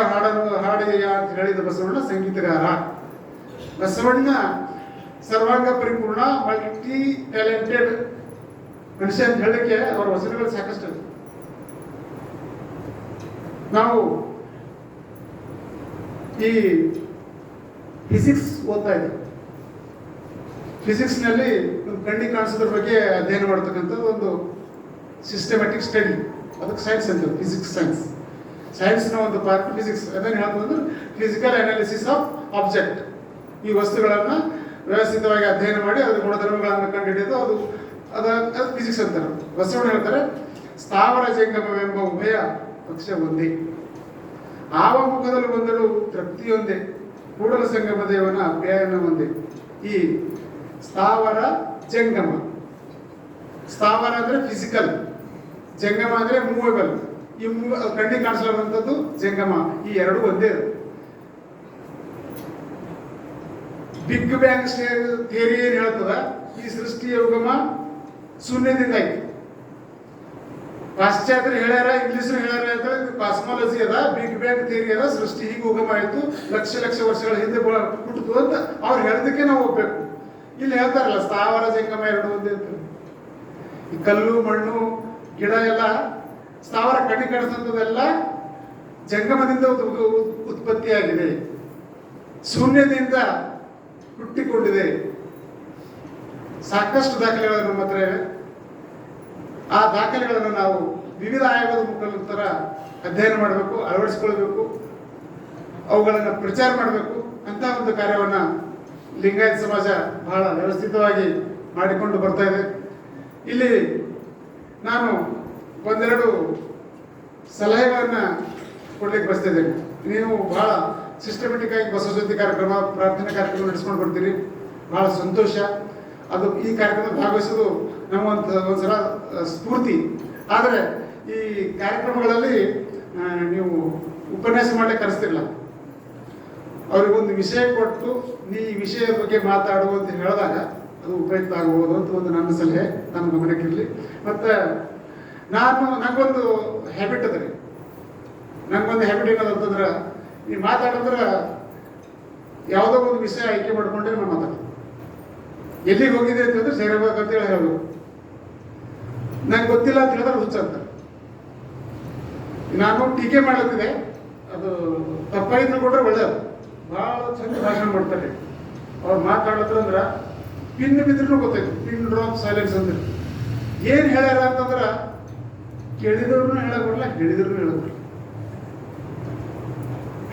ಹಾಡಿಯ ಅಂತ ಹೇಳಿದ ಬಸವಣ್ಣ ಸಂಗೀತಗಾರ. ಬಸವಣ್ಣ ಸರ್ವಾಂಗ ಪರಿಪೂರ್ಣ, ಮಲ್ಟಿ ಟ್ಯಾಲೆಂಟೆಡ್ ಮನುಷ್ಯ ಅಂತ ಹೇಳಕ್ಕೆ ಅವರ ವಚನಗಳು ಸಾಕಷ್ಟು. ನಾವು ಈ ಫಿಸಿಕ್ಸ್ ಓದ್ತಾ ಇದ್ದೀವಿ. ಫಿಸಿಕ್ಸ್ನಲ್ಲಿ ಕಣ್ಣಿಗೆ ಕಾಣಿಸೋದ್ರ ಬಗ್ಗೆ ಅಧ್ಯಯನ ಮಾಡ್ತಕ್ಕಂಥದ್ದು ಒಂದು ಸಿಸ್ಟಮ್ಯಾಟಿಕ್ ಸ್ಟಡಿ. ಅದಕ್ಕೆ ಸೈನ್ಸ್ ಅಂತ, ಫಿಸಿಕ್ಸ್ ಸೈನ್ಸ್. ಸೈನ್ಸ್ನ ಒಂದು ಪಾರ್ಟ್ ಫಿಸಿಕ್ಸ್. ಅದನ್ನು ಹೇಳ್ತಂದ್ರೆ ಫಿಸಿಕಲ್ ಅನಾಲಿಸಿಸ್ ಆಫ್ ಆಬ್ಜೆಕ್ಟ್. ಈ ವಸ್ತುಗಳನ್ನು ವ್ಯವಸ್ಥಿತವಾಗಿ ಅಧ್ಯಯನ ಮಾಡಿ ಅದರ ಗುಣಧರ್ಮಗಳನ್ನು ಕಂಡುಹಿಡಿಯೋದು ಅದು ಫಿಸಿಕ್ಸ್ ಅಂತಾರೆ. ಬಸವಣ್ಣ ಹೇಳ್ತಾರೆ, ಸ್ಥಾವರ ಜಂಗಮವೆಂಬ ಉಭಯ ಪಕ್ಷ ಒಂದೇ, ಆವ ಮುಖದಲ್ಲಿ ಬಂದರೂ ತೃಪ್ತಿಯೊಂದೇ, ಕೂಡಲ ಸಂಗಮ ದೇವನ ಅಭ್ಯಾಯನ ಒಂದೇ. ಈ ಸ್ಥಾವರ ಜಂಗಮ, ಸ್ಥಾವರ ಅಂದ್ರೆ ಫಿಸಿಕಲ್, ಜಂಗಮ ಅಂದ್ರೆ ಮೂವೇಬಲ್. ಈ ಕಣ್ಣಿಗೆ ಕಾಣಿಸ್ಲಾರಂಥದ್ದು ಜಂಗಮ. ಈ ಎರಡು ಒಂದೇ. ಬಿಗ್ ಬ್ಯಾಂಗ್ ಥಿಯರಿ ಏನ್ ಹೇಳ್ತದ, ಈ ಸೃಷ್ಟಿಯ ಉಗಮ ಶೂನ್ಯದಿಂದ ಆಯ್ತು. ಪಾಶ್ಚಾತ್ಯರು ಹೇಳ್ಯಾರ, ಇಂಗ್ಲಿಷರು ಹೇಳ್ಯಾರ ಅಂತ ಕಾಸ್ಮಾಲಜಿ ಅದ, ಬಿಗ್ ಬ್ಯಾಂಗ್ ಥಿಯರಿ ಅದ, ಸೃಷ್ಟಿ ಹೀಗೆ ಉಗಮ ಆಯ್ತು, ಲಕ್ಷ ಲಕ್ಷ ವರ್ಷಗಳ ಹಿಂದೆ ಹುಟ್ಟಿತು ಅಂತ ಅವ್ರು ಹೇಳೋದಕ್ಕೆ ನಾವು ಹೋಗ್ಬೇಕು. ಇಲ್ಲಿ ಹೇಳ್ತಾರಲ್ಲ ಸ್ಥಾವರ ಜಂಗಮ ಎರಡು ಒಂದೇ ಅಂತ. ಈ ಕಲ್ಲು ಮಣ್ಣು ಗಿಡ ಎಲ್ಲ ಸ್ಥಾವರ ಕಣ್ಣಿಗೆ ಕಾಣಿಸ್ತಂಥದ್ದೆಲ್ಲ ಜಂಗಮದಿಂದ ಉತ್ಪತ್ತಿಯಾಗಿದೆ, ಶೂನ್ಯದಿಂದ ಹುಟ್ಟಿಕೊಂಡಿದೆ. ಸಾಕಷ್ಟು ದಾಖಲೆಗಳು ನಮ್ಮ ಹತ್ರ ಇವೆ. ಆ ದಾಖಲೆಗಳನ್ನು ನಾವು ವಿವಿಧ ಆಯೋಗದ ಮುಖಾಂತರ ಅಧ್ಯಯನ ಮಾಡಬೇಕು, ಅಳವಡಿಸಿಕೊಳ್ಬೇಕು, ಅವುಗಳನ್ನು ಪ್ರಚಾರ ಮಾಡಬೇಕು ಅಂತ ಒಂದು ಕಾರ್ಯವನ್ನು ಲಿಂಗಾಯತ ಸಮಾಜ ಬಹಳ ವ್ಯವಸ್ಥಿತವಾಗಿ ಮಾಡಿಕೊಂಡು ಬರ್ತಾ ಇದೆ. ಇಲ್ಲಿ ನಾನು ಒಂದೆರಡು ಸಲಹೆಗಳನ್ನು ಕೊಡ್ಲಿಕ್ಕೆ ಬಯಸ್ತಿದ್ದೇನೆ. ನೀವು ಬಹಳ ಸಿಸ್ಟಮೆಟಿಕ್ ಆಗಿ ಬಸವ ಜಯಂತಿ ಕಾರ್ಯಕ್ರಮ, ಪ್ರಾರ್ಥನೆ ಕಾರ್ಯಕ್ರಮ ನಡೆಸ್ಕೊಂಡು ಬರ್ತೀರಿ, ಬಹಳ ಸಂತೋಷ. ಅದು ಈ ಕಾರ್ಯಕ್ರಮ ಭಾಗವಹಿಸೋದು ಒಂದ್ಸಲ ಸ್ಫೂರ್ತಿ. ಆದರೆ ಈ ಕಾರ್ಯಕ್ರಮಗಳಲ್ಲಿ ನೀವು ಉಪನ್ಯಾಸ ಮಾಡಲಿಕ್ಕೆ ಕರೆಸ್ತಿರಲ್ಲ, ಅವ್ರಿಗೊಂದು ವಿಷಯ ಕೊಟ್ಟು ನೀ ಈ ವಿಷಯದ ಬಗ್ಗೆ ಮಾತಾಡು ಅಂತ ಹೇಳಿದಾಗ ಅದು ಉಪಯುಕ್ತ ಆಗಬಹುದು ಅಂತ ಒಂದು ನನ್ನ ಸಲಹೆ ನಮ್ಮ ಗಮನಕ್ಕಿರಲಿ. ಮತ್ತು ನಂಗೊಂದು ಹ್ಯಾಬಿಟ್ ಅದ ರೀ. ನಂಗೊಂದು ಹ್ಯಾಬಿಟ್ ಏನದಂತಂದ್ರೆ, ನೀವು ಮಾತಾಡಿದ್ರೆ ಯಾವುದೋ ಒಂದು ವಿಷಯ ಆಯ್ಕೆ ಮಾಡ್ಕೊಂಡ್ರೆ ನಾನು ಮಾತಾಡೋದು. ಎಲ್ಲಿಗೆ ಹೋಗಿದೆ ಅಂತಂದ್ರೆ ಸೇರಬೇಕು ಅಂತೇಳಿ ಹೇಳಬೇಕು. ನಂಗೆ ಗೊತ್ತಿಲ್ಲ ಅಂತ ಹೇಳಿದ್ರೆ ಹುಚ್ಚ ಅಂತ. ನಾನು ಟೀಕೆ ಮಾಡತ್ತಿದೆ, ಅದು ತಪ್ಪಾಗಿ ಕೊಟ್ರೆ ಒಳ್ಳೆಯದು. ಭಾಳ ಚಂದ ಭಾಷಣ ಮಾಡ್ತಾರೆ ಅವ್ರು. ಮಾತಾಡತ್ತಂದ್ರೆ ಪಿನ್ ಬಿದ್ರೂ ಗೊತ್ತಾಯ್ತು, ಪಿನ್ ಡ್ರಾಪ್ ಸೈಲೆನ್ಸ್ ಅಂದ್ರೆ ಏನು ಹೇಳ್ಯಾರ ಅಂತಂದ್ರೆ ಕೇಳಿದವ್ರನ್ನೂ ಹೇಳಕ್ ಬರಲ್ಲ, ಹೇಳಿದ್ರು ಹೇಳಕ್ ಬರಲ್ಲ.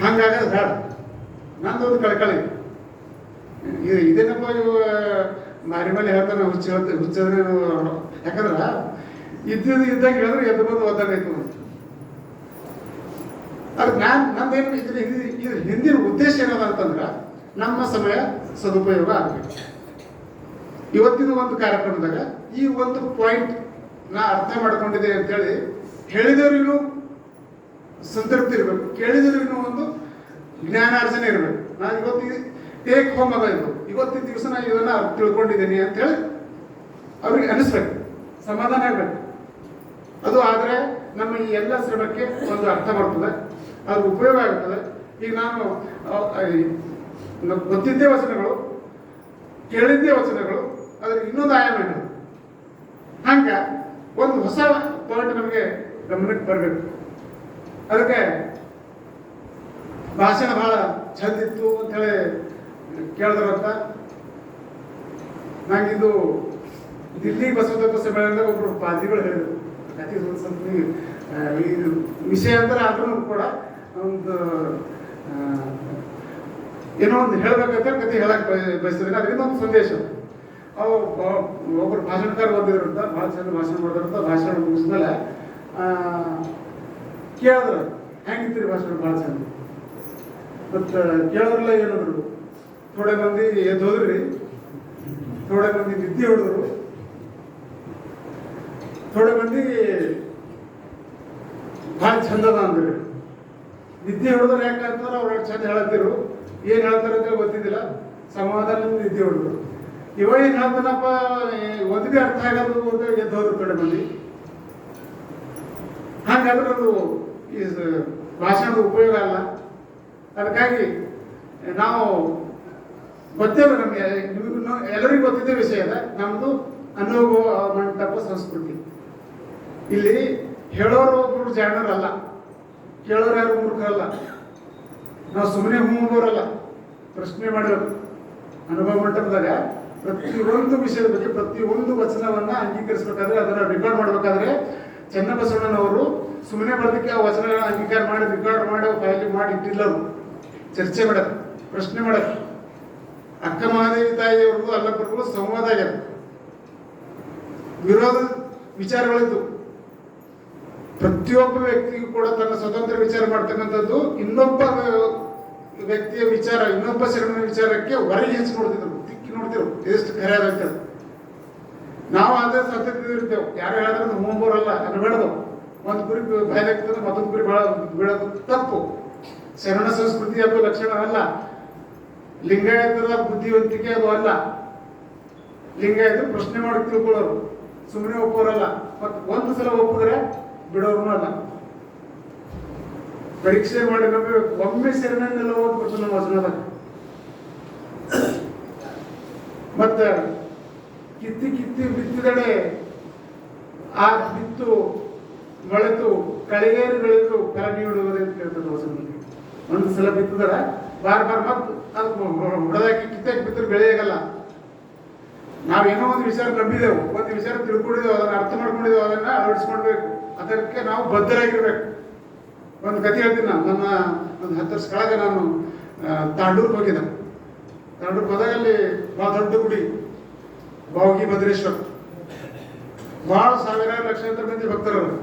ಹಂಗಾಗ ಬೇಡ. ನಂದೊಂದು ಕಳಕಳಿ, ಇದೇನಪ್ಪ ಇವ ಮಾರಿ ಮೇಲೆ ಹೇಳ್ತಾನೆ ಹುಚ್ಚದ್ರೆ ಯಾಕಂದ್ರೆ ಇದ್ದಾಗ ಹೇಳಿದ್ರೆ ಎದ್ದು ಬಂದು ಓದಾಗೈತು ಅಂತ. ಅದಕ್ಕೆ ನಂದೇನು ಇದ್ರ ಹಿಂದಿನ ಉದ್ದೇಶ ಏನದ ಅಂತಂದ್ರೆ ನಮ್ಮ ಸಮಯ ಸದುಪಯೋಗ ಆಗಬೇಕು. ಇವತ್ತಿನ ಒಂದು ಕಾರ್ಯಕ್ರಮದಾಗ ಈ ಒಂದು ಪಾಯಿಂಟ್ ನಾ ಅರ್ಥ ಮಾಡ್ಕೊಂಡಿದ್ದೆ ಅಂತೇಳಿ ಹೇಳಿದವ್ರಿಗೂ ಸಂತೃಪ್ತಿ ಇರಬೇಕು, ಕೇಳಿದವ್ರಿಗೂ ಒಂದು ಜ್ಞಾನಾರ್ಜನೆ ಇರಬೇಕು. ನಾನು ಇವತ್ತಿಗೆ ಟೇಕ್ ಹೋಮ್ ಅದ ಇದು, ಇವತ್ತಿನ ದಿವಸ ನಾನು ಇದನ್ನ ತಿಳ್ಕೊಂಡಿದ್ದೀನಿ ಅಂತೇಳಿ ಅವ್ರಿಗೆ ಅನಿಸ್ಬೇಕು, ಸಮಾಧಾನ ಆಗ್ಬೇಕು. ಅದು ಆದರೆ ನಮ್ಮ ಈ ಎಲ್ಲ ಶ್ರಮಕ್ಕೆ ಒಂದು ಅರ್ಥ ಬರ್ತದೆ, ಅದು ಉಪಯೋಗ ಆಗ್ತದೆ. ಈಗ ನಾನು ಗೊತ್ತಿದ್ದೇ ವಚನಗಳು, ಕೇಳಿದ್ದೇ ವಚನಗಳು, ಅದ್ರ ಇನ್ನೊಂದು ಆಯಾಮ ಇದೆ. ಹಂಗ ಒಂದು ಹೊಸ ಪಾಯಿಂಟ್ ನಮಗೆ ಗಮನಕ್ಕೆ ಬರಬೇಕು. ಅದಕ್ಕೆ ಭಾಷಣ ಬಹಳ ಚಂದ ಇತ್ತು ಅಂತೇಳಿ ಕೇಳಿದ್ರಂತ. ನಂಗಿದು ದಿಲ್ಲಿ ಬಸವತತ್ವ ಸಮ್ಮೇಳನದಾಗ ಒಬ್ರು ಪಾದ್ರಿಗಳು ಹೇಳಿದ್ರು, ಅತಿ ಸ್ವಲ್ಪ ಈ ವಿಷಯ ಅಂದ್ರೆ ಆದ್ರೂ ಕೂಡ ಒಂದು ಏನೋ ಒಂದು ಹೇಳ್ಬೇಕಂತ ಕತೆ ಹೇಳಕ್ ಬಯಸ್ತಿದ್ದೀನಿ. ಅದರಿಂದ ಒಂದು ಸಂದೇಶ. ಅವು ಒಬ್ಬರು ಭಾಷಣಕಾರ ಬಂದಿದ್ರು ಅಂತ, ಭಾಳ ಚಂದ ಭಾಷಣ ಮಾಡಿದ್ರಂತ. ಭಾಷಣ ಮುಗಿಸ್ಮೇಲೆ ಕೇಳಿದ್ರು, ಹೆಂಗಿತ್ರಿ ಭಾಷಣ? ಭಾಳ ಚಂದ. ಮತ್ತು ಕೇಳೋದ್ರಲ್ಲ ಏನಂದ್ರು, ಥೋಡೆ ಮಂದಿ ಎದ್ದು ಹೋದ್ರಿ, ಥೋಡೆ ಮಂದಿ ನಿದ್ದೆ ಹೊಡೆದ್ರು, ಥೋಡೆ ಮಂದಿ ಭಾಳ ಚಂದದ ಅಂದ್ರಿ. ನಿದ್ದೆ ಹೊಡೆದ್ರು ಯಾಕಂತಂದ್ರೆ ಅವ್ರು ಚಂದ ಹೇಳತ್ತಿರು, ಏನು ಹೇಳ್ತಾರೆ ಅಂತ ಗೊತ್ತಿದ್ದಿಲ್ಲ, ಸಮಾಧಾನದಿಂದ ನಿದ್ದೆ ಹೊಡೆದ್ರು. ಇವ ಏನು ಹೇಳ್ತಾನಪ್ಪ ಒಂದಿಗೆ ಅರ್ಥ ಆಗೋದು ಅಂತ ಎದ್ದು ಹೋದ್ರು ಥೋಡೆ ಮಂದಿ. ಹಾಗಾದ್ರೆ ಅದು ಈ ಭಾಷಣದ ಉಪಯೋಗ ಅಲ್ಲ. ಅದಕ್ಕಾಗಿ ನಾವು ಗೊತ್ತೇವೆ, ನಮಗೆ ಎಲ್ಲರಿಗೂ ಗೊತ್ತಿದ್ದ ವಿಷಯ ಇದೆ, ನಮ್ಮದು ಅನುಭವ ಮಂಟಪ ಸಂಸ್ಕೃತಿ. ಇಲ್ಲಿ ಹೇಳೋರು ಒಬ್ರು ಜಾಣರಲ್ಲ, ಕೇಳೋರು ಯಾರು ಮೂರ್ಖರಲ್ಲ, ನಾವು ಸುಮ್ಮನೆ ಹೂವರಲ್ಲ, ಪ್ರಶ್ನೆ ಮಾಡಿರೋದು. ಅನುಭವ ಮಂಟಪದಾಗ ಪ್ರತಿಯೊಂದು ವಿಷಯದ ಬಗ್ಗೆ ಪ್ರತಿಯೊಂದು ವಚನವನ್ನ ಅಂಗೀಕರಿಸಬೇಕಾದ್ರೆ, ಅದನ್ನ ರೆಕಾರ್ಡ್ ಮಾಡಬೇಕಾದ್ರೆ ಚನ್ನಬಸವಣ್ಣನವರು ಸುಮ್ಮನೆ ಬರೋದಕ್ಕೆ ಆ ವಚನ ಅಂಗೀಕಾರ ಮಾಡಿ ರೆಕಾರ್ಡ್ ಮಾಡಿ ಫೈಲ್ ಮಾಡಿ ಇಟ್ಟಿಲ್ಲರು. ಚರ್ಚೆ ಮಾಡೋದು, ಪ್ರಶ್ನೆ ಮಾಡೋದು. ಅಕ್ಕ ಮಹಾದೇವಿ ತಾಯಿಯವ್ರದ್ದು ಅಲ್ಲಪ್ಪಗಳು ಸಂವಾದ ಆಗ್ಯದ, ವಿರೋಧ ವಿಚಾರಗಳಿದ್ದು. ಪ್ರತಿಯೊಬ್ಬ ವ್ಯಕ್ತಿಗೂ ಕೂಡ ತನ್ನ ಸ್ವತಂತ್ರ ವಿಚಾರ ಮಾಡ್ತಕ್ಕಂಥದ್ದು, ಇನ್ನೊಬ್ಬ ವ್ಯಕ್ತಿಯ ವಿಚಾರ, ಇನ್ನೊಬ್ಬ ಶರಣನ ವಿಚಾರಕ್ಕೆ ಹೊರಗೆ ಹೆಚ್ಚು ನೋಡ್ತಿದ್ರು, ತಿಕ್ಕಿ ನೋಡ್ತಿರು, ಎಷ್ಟು ಖರೆ ಆಗತ್ತೆ. ನಾವು ಅದೇ ಸತ್ಯತೆ ಇರ್ತೇವೆ, ಯಾರು ಹೇಳಿದ್ರೆ ಹೋಗ್ಬೋರಲ್ಲ ಅನ್ಬೇಡದು. ಒಂದು ಕುರಿ ಬಾಯ್ದಾಗ್ತದೆ, ಮತ್ತೊಂದು ಕುರಿ ಬೀಳೋದು ತಪ್ಪು. ಶರಣ ಸಂಸ್ಕೃತಿ ಅದು ಲಕ್ಷಣ ಅಲ್ಲ. ಲಿಂಗಾಯತರ ಬುದ್ಧಿವಂತಿಕೆ ಅದು ಅಲ್ಲ. ಲಿಂಗಾಯತರು ಪ್ರಶ್ನೆ ಮಾಡಿ ತಿಳ್ಕೊಳ್ಳೋರು, ಸುಮ್ಮನೆ ಒಪ್ಪೋರಲ್ಲ. ಮತ್ತೆ ಒಂದು ಸಲ ಒಪ್ಪಿದ್ರೆ ಬಿಡೋರು ಅಲ್ಲ. ಪರೀಕ್ಷೆ ಮಾಡಿ ನಮಗೆ ಒಮ್ಮೆ ಶರಣನೆಲ್ಲ ಓದ್ಬಿಟ್ಟು ನಮ್ಮ ವಚನದಾಗ. ಮತ್ತೆ ಕಿತ್ತಿ ಕಿತ್ತಿ ಬಿತ್ತಿದಡೆ ಆ ಬಿತ್ತು ಮೊಳೆತು ಕಳೆಗೇರಿ ಬೆಳೆದು ಫಲ ನೀಡುವುದೇ ಅಂತ ಕೇಳ್ತದೆ ವಚನದಲ್ಲಿ. ಒಂದು ಸಲ ಬಿತ್ತಿದ್ರೆ ಬಾರ್ ಮತ್ತೆ ಅದು ಹೊಡೆದಾಕಿ ಕಿತ್ತಾಕಿ ಬಿತ್ತರೆ ಬೆಳೆಯಾಗಲ್ಲ. ನಾವೇನೋ ಒಂದು ವಿಚಾರ ನಂಬಿದೆವು, ಒಂದು ವಿಚಾರ ತಿಳ್ಕೊಂಡಿದ್ದೇವೆ, ಅದನ್ನ ಅರ್ಥ ಮಾಡ್ಕೊಂಡಿದ್ದೇವೆ, ಅದನ್ನ ಅಳವಡಿಸ್ಕೊಳ್ಬೇಕು. ಅದಕ್ಕೆ ನಾವು ಬದ್ಧರಾಗಿರ್ಬೇಕು. ಒಂದು ಕಥೆ ಹೇಳ್ತೀನಿ. ನಾನು ನನ್ನ ಒಂದು 10 ವರ್ಷ ಕೆಳಗೆ ನಾನು ತಾಂಡೂರ್ಗೆ ಹೋಗಿದ್ದೆ. ತಾಂಡೂರ್ಗೆ ಹೋದಾಗ ಅಲ್ಲಿ ಭಾಳ ದೊಡ್ಡ ಗುಡಿ, ಬಾವಗಿ ಭದ್ರೇಶ್ವರ, ಭಾಳ ಸಾವಿರಾರು ಲಕ್ಷಾಂತರ ಮಂದಿ ಭಕ್ತರವರು.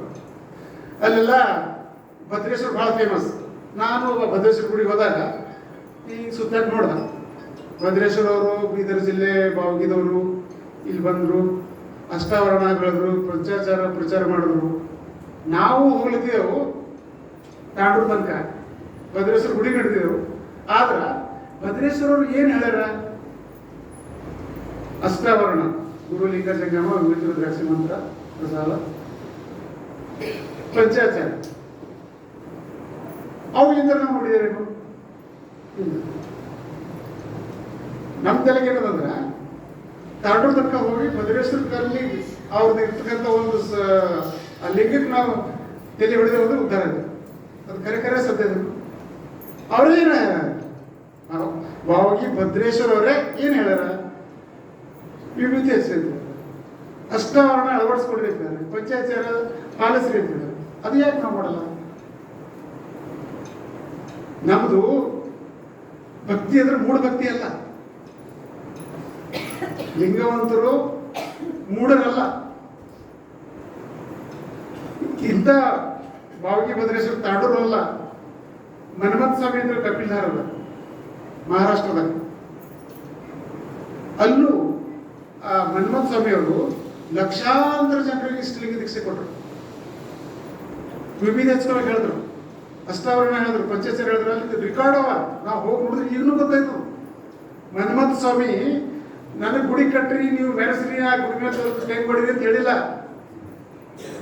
ಅಲ್ಲೆಲ್ಲ ಭದ್ರೇಶ್ವರ ಭಾಳ ಫೇಮಸ್. ನಾನು ಭದ್ರೇಶ್ವರ ಗುಡಿಗೆ ಹೋದಾಗ ಈ ಸುತ್ತಾಗಿ ನೋಡ್ದೆ. ಭದ್ರೇಶ್ವರ ಅವರು ಬೀದರ್ ಜಿಲ್ಲೆ ಬಾವಗಿದವರು ಇಲ್ಲಿ ಬಂದರು, ಅಷ್ಟಾವರಣ ಬೆಳೆದ್ರು, ಪ್ರಚಾರ ಮಾಡಿದ್ರು. ನಾವು ಹೋಗ್ಲಿದ್ದೇವು ತಾಂಡೂರು ತನಕ, ಭದ್ರೇಶ್ವರ ಗುಡಿ ನಡೆದಿದ್ದೆವು. ಆದ್ರೆ ಭದ್ರೇಶ್ವರರು ಏನು ಹೇಳ್ಯಾರ? ಅಷ್ಟಾವರಣ, ಗುರುಲಿಂಗ ಜಂಗಮ, ವಿವಿಧ ದ್ರಾಕ್ಷಿ ಮಂತ್ರ, ಪ್ರಸಾದ, ಪಂಚಾಚಾರ. ಅವುಗಳಿಂದ ನಾವು ನೋಡಿದೇವೇನು? ನಮ್ಮ ತಲೆಗೆ ಏನದಂದ್ರೆ, ತಾಂಡೂರು ತನಕ ಹೋಗಿ ಭದ್ರೇಶ್ವರದಲ್ಲಿ ಅವ್ರದ್ದು ಇರ್ತಕ್ಕಂಥ ಒಂದು ಲಿಂಗಕ್ಕೆ ನಾವು ತಲೆ ಹೊಡೆದೇವೆ ಅಂದ್ರೆ ಉದ್ಧಾರ ಇದೆ. ಅದು ಕರೆ ಸತ್ಯ. ಅವ್ರೇನು ಬಾವಗಿ ಭದ್ರೇಶ್ವರ ಅವರೇ ಏನು ಹೇಳ್ಯಾರ? ವಿಭೂತಿ ಹಚ್ಚಿದ್ರು, ಅಷ್ಟಾವರಣ ಅಳವಡಿಸ್ಕೊಂಡಿರ್ತಾರೆ, ಪಂಚಾಚಾರ ಪಾಲಿಸ್ರಿರ್ತಾರೆ. ಅದು ಯಾಕೆ ನಾವು ಮಾಡಲ್ಲ? ನಮ್ಮದು ಭಕ್ತಿ ಅಂದ್ರೆ ಮೂಢ ಭಕ್ತಿ ಅಲ್ಲ. ಲಿಂಗವಂತರು ಮೂಢರಲ್ಲ. ಇಂಥ ಬಾವಗಿ ಭದ್ರೇಶ್ವರ ತಾಂಡೂರಲ್ಲ. ಮನ್ಮಥ್ ಸ್ವಾಮಿ ಅಂದ್ರೆ ಕಪಿಲ್ಧಾರದ ಮಹಾರಾಷ್ಟ್ರದಾಗ. ಅಲ್ಲೂ ಆ ಮನ್ಮಥ್ ಸ್ವಾಮಿ ಅವರು ಲಕ್ಷಾಂತರ ಜನರಿಗೆ ಇಷ್ಟಲಿಂಗ ದೀಕ್ಷೆ ಕೊಟ್ಟರು. ವಿವಿಧ ಹೆಚ್ಕೊಳಕ್ ಹೇಳಿದ್ರು, ಅಷ್ಟಾವರಣ ಹೇಳಿದ್ರು, ಪಂಚಾಚಾರ ಹೇಳಿದ್ರು. ಅಲ್ಲಿ ರೆಕಾರ್ಡ್ ಅವ, ನಾವು ಹೋಗಿ ನೋಡಿದ್ರೆ ಈಗಲೂ ಗೊತ್ತಾಯ್ತು. ಮನ್ಮಥ್ ಸ್ವಾಮಿ ನನಗೆ ಗುಡಿ ಕಟ್ಟ್ರಿ, ನೀವು ಮೆರೆಸ್ರಿ, ಆ ಗುಡಿ ಮೇಲೆ ಟೈಮ್ ಕೊಡಿರಿ ಅಂತ ಹೇಳಿಲ್ಲ.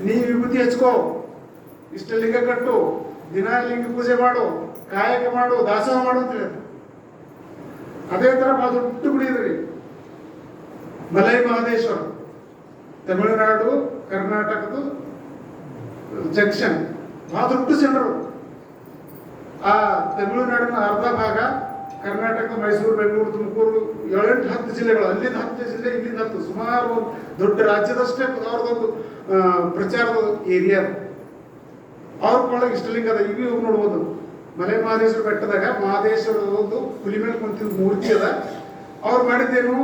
ನೀವು ವಿಭೂತಿ ಹಚ್ಕೋ, ಇಷ್ಟ ಲಿಂಗ ಕಟ್ಟು, ದಿನ ಲಿಂಗ ಪೂಜೆ ಮಾಡು, ಕಾಯಕ ಮಾಡು, ದಾಸೋಹ ಮಾಡು ಅಂತ ಹೇಳಿದ್ರು. ಅದೇ ತರ ಬಹಳ ದೊಡ್ಡ ಗುಡಿ ಇದ್ರಿ ಮಲೈ ಮಹದೇಶ್ವರ, ತಮಿಳುನಾಡು ಕರ್ನಾಟಕದ ಜಂಕ್ಷನ್, ಬಹಳ ದೊಡ್ಡ ಸೆಂಟರ್. ಆ ತಮಿಳುನಾಡಿನ ಅರ್ಧ ಭಾಗ, ಕರ್ನಾಟಕ ಮೈಸೂರು, ಬೆಂಗಳೂರು, ತುಮಕೂರು, 7-10 ಜಿಲ್ಲೆಗಳು, ಅಲ್ಲಿಂದ 10 ಜಿಲ್ಲೆ, ಇಲ್ಲಿಂದ 10, ಸುಮಾರು ಒಂದು ದೊಡ್ಡ ರಾಜ್ಯದಷ್ಟೇ ಅವ್ರದೊಂದು ಪ್ರಚಾರದ ಏರಿಯಾ. ಅವ್ರ ಕೊಳ್ಳಗೆ ಇಷ್ಟಲಿಂಗ ಅದ. ಈಗ ಹೋಗಿ ನೋಡ್ಬೋದು, ಮಲೆ ಮಹದೇಶ್ವರ ಬೆಟ್ಟದಾಗ ಮಹದೇಶ್ವರ ಒಂದು ಹುಲಿ ಮೇಲೆ ಕುಂತಿದ್ದ ಮೂರ್ತಿ ಅದ. ಅವ್ರು ಮಾಡಿದ್ದೇನು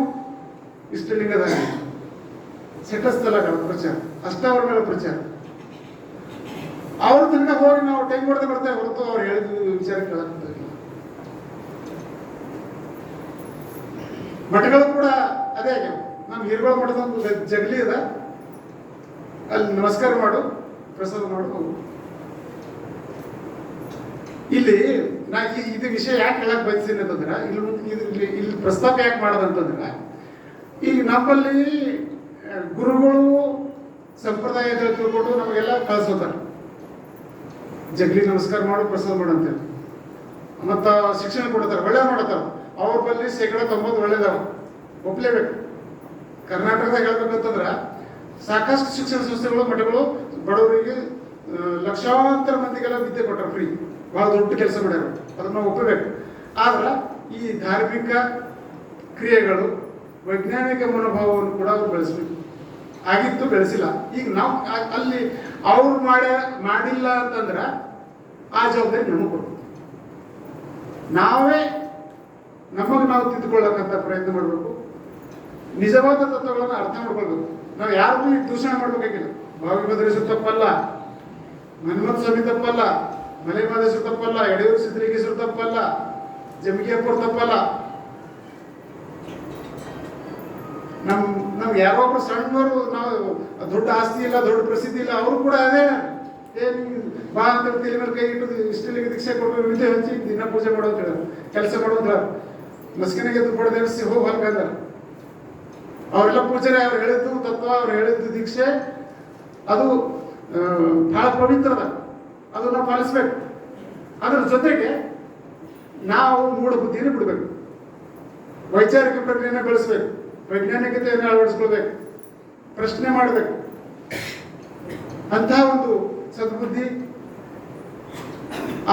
ಇಷ್ಟಲಿಂಗದ ಸೆಟಸ್ಥಳಗಳ ಪ್ರಚಾರ, ಅಷ್ಟಾವರ ಮೇಲೆ ಪ್ರಚಾರ. ಅವ್ರ ತನಕ ಹೋಗಿ ನಾವು ಟೈಮ್ ಹೊಡೆದೇ ಬರ್ತೇವೆ ಹೊರತು ಅವ್ರು ಹೇಳಿದ ವಿಚಾರ ಕೇಳಕ್ಕಿಲ್ಲ. ಮಠಗಳು ಕೂಡ ಅದೇ ಆಗ್ಯಾವ. ನಮ್ಮ ಹಿರುಗಳ ಮಠದ ಒಂದು ಜಗಲಿ ಅದ, ಅಲ್ಲಿ ನಮಸ್ಕಾರ ಮಾಡು, ಪ್ರಸಾದ ಮಾಡು, ಹೋಗು. ಇಲ್ಲಿ ನಾ ಇದು ವಿಷಯ ಯಾಕೆ ಹೇಳಕ್ ಬಯಸ್ತೀನಿ ಅಂತಂದ್ರೆ, ಇಲ್ಲಿ ಪ್ರಸ್ತಾಪ ಯಾಕೆ ಮಾಡೋದಂತಂದ್ರೆ, ಈಗ ನಮ್ಮಲ್ಲಿ ಗುರುಗಳು ಸಂಪ್ರದಾಯ ತಿಳ್ಕೊಂಡು ನಮಗೆಲ್ಲ ಕಳಿಸ್ತಾರೆ, ಜಗ್ಲಿ ನಮಸ್ಕಾರ ಮಾಡು, ಪ್ರಸಾದ ಮಾಡು ಅಂತೇಳಿ. ಮತ್ತ ಶಿಕ್ಷಣ ಕೊಡ್ತಾರೆ, ಒಳ್ಳೆ ಮಾಡತ್ತಾರ. ಅವ್ರ ಬಲ್ಲಿ 90% ಒಳ್ಳೇದಾವ, ಒಪ್ಲೇಬೇಕು. ಕರ್ನಾಟಕದಾಗ ಹೇಳ್ಬೇಕಂತಂದ್ರ ಸಾಕಷ್ಟು ಶಿಕ್ಷಣ ಸಂಸ್ಥೆಗಳು, ಮಠಗಳು ಬಡವರಿಗೆ ಲಕ್ಷಾಂತರ ಮಂದಿಗೆಲ್ಲ ವಿದ್ಯೆ ಕೊಟ್ಟಾರ, ಫ್ರೀ. ಬಹಳ ದೊಡ್ಡ ಕೆಲಸ ಮಾಡ್ಯಾರ, ಅದನ್ನ ನಾವು ಒಪ್ಪಬೇಕು. ಆದ್ರೆ ಈ ಧಾರ್ಮಿಕ ಕ್ರಿಯೆಗಳು, ವೈಜ್ಞಾನಿಕ ಮನೋಭಾವವನ್ನು ಕೂಡ ಅವ್ರು ಬೆಳೆಸಬೇಕು ಆಗಿತ್ತು, ಬೆಳೆಸಿಲ್ಲ. ಈಗ ನಾವು ಅಲ್ಲಿ ಅವ್ರು ಮಾಡಿಲ್ಲ ಅಂತಂದ್ರ ಆ ಜವಾಬ್ದಾರಿ ನಮಗೆ ಕೊಡ್ಬೇಕು. ನಾವೇ ನಮಗೆ ನಾವು ತಿದ್ದುಕೊಳ್ಳಕ್ಕಂತ ಪ್ರಯತ್ನ ಮಾಡಬೇಕು. ನಿಜವಾದ ತತ್ವಗಳನ್ನು ಅರ್ಥ ಮಾಡ್ಕೊಳ್ಬೇಕು. ನಾವು ಯಾರಿಗೂ ದೂಷಣೆ ಮಾಡ್ಬೇಕಾಗಿಲ್ಲ. ಬಾವಗಿ ಭದ್ರೇಶ್ವರ ತಪ್ಪಲ್ಲ, ಮನ್ಮಥ್ ಸ್ವಾಮಿ ತಪ್ಪಲ್ಲ, ಮಲೆ ಮಹದೇಶ್ವರ ತಪ್ಪಲ್ಲ, ಯಡಿಯೂರು ಸಿದ್ದಲಿಂಗೇಶ್ವರ ತಪ್ಪಲ್ಲ, ಜಮಗಿಯಪ್ಪವ್ರು ತಪ್ಪಲ್ಲ. ನಮ್ಗೆ ಯಾರೊಬ್ರು ಸಣ್ಣವರು, ನಾವು ದೊಡ್ಡ ಆಸ್ತಿ ಇಲ್ಲ, ದೊಡ್ಡ ಪ್ರಸಿದ್ಧಿ ಇಲ್ಲ, ಅವರು ಕೂಡ ಅದೇ ಬಾ ಅಂತ ತಲೆ ಮೇಲೆ ಕೈ ಇಟ್ಟು ಇಷ್ಟಲಿಂಗ ದೀಕ್ಷೆ ಕೊಟ್ಟು ವಿದ್ಯೆ ಹಚ್ಚಿ ದಿನ ಪೂಜೆ ಮಾಡೋದು ಹೇಳ, ಕೆಲಸ ಮಾಡೋದ್ರ ಮಸ್ಕಿನಾಗೆ ದುಡ್ಡು ದೇವಸ್ಥಿ ಹೋಗಿ ಹೊಲ್ಕಂದ. ಅವರೆಲ್ಲ ಪೂಜಾರಿ, ಅವ್ರು ಹೇಳಿದ್ದು ತತ್ವ, ಅವ್ರು ಹೇಳಿದ್ದು ದೀಕ್ಷೆ, ಅದು ಬಹಳ ಪವಿತ್ರದ, ಅದು ನಾವು ಪಾಲಿಸ್ಬೇಕು. ಅದರ ಜೊತೆಗೆ ನಾವು ಮೂಢ ಬುದ್ಧಿಯನ್ನು ಬಿಡಬೇಕು, ವೈಚಾರಿಕ ಪ್ರಕ್ರಿಯೆಯನ್ನು ಬೆಳೆಸ್ಬೇಕು, ವೈಜ್ಞಾನಿಕತೆಯನ್ನು ಅಳವಡಿಸ್ಕೊಳ್ಬೇಕು, ಪ್ರಶ್ನೆ ಮಾಡಬೇಕು. ಅಂತಹ ಒಂದು ಸದ್ಬುದ್ಧಿ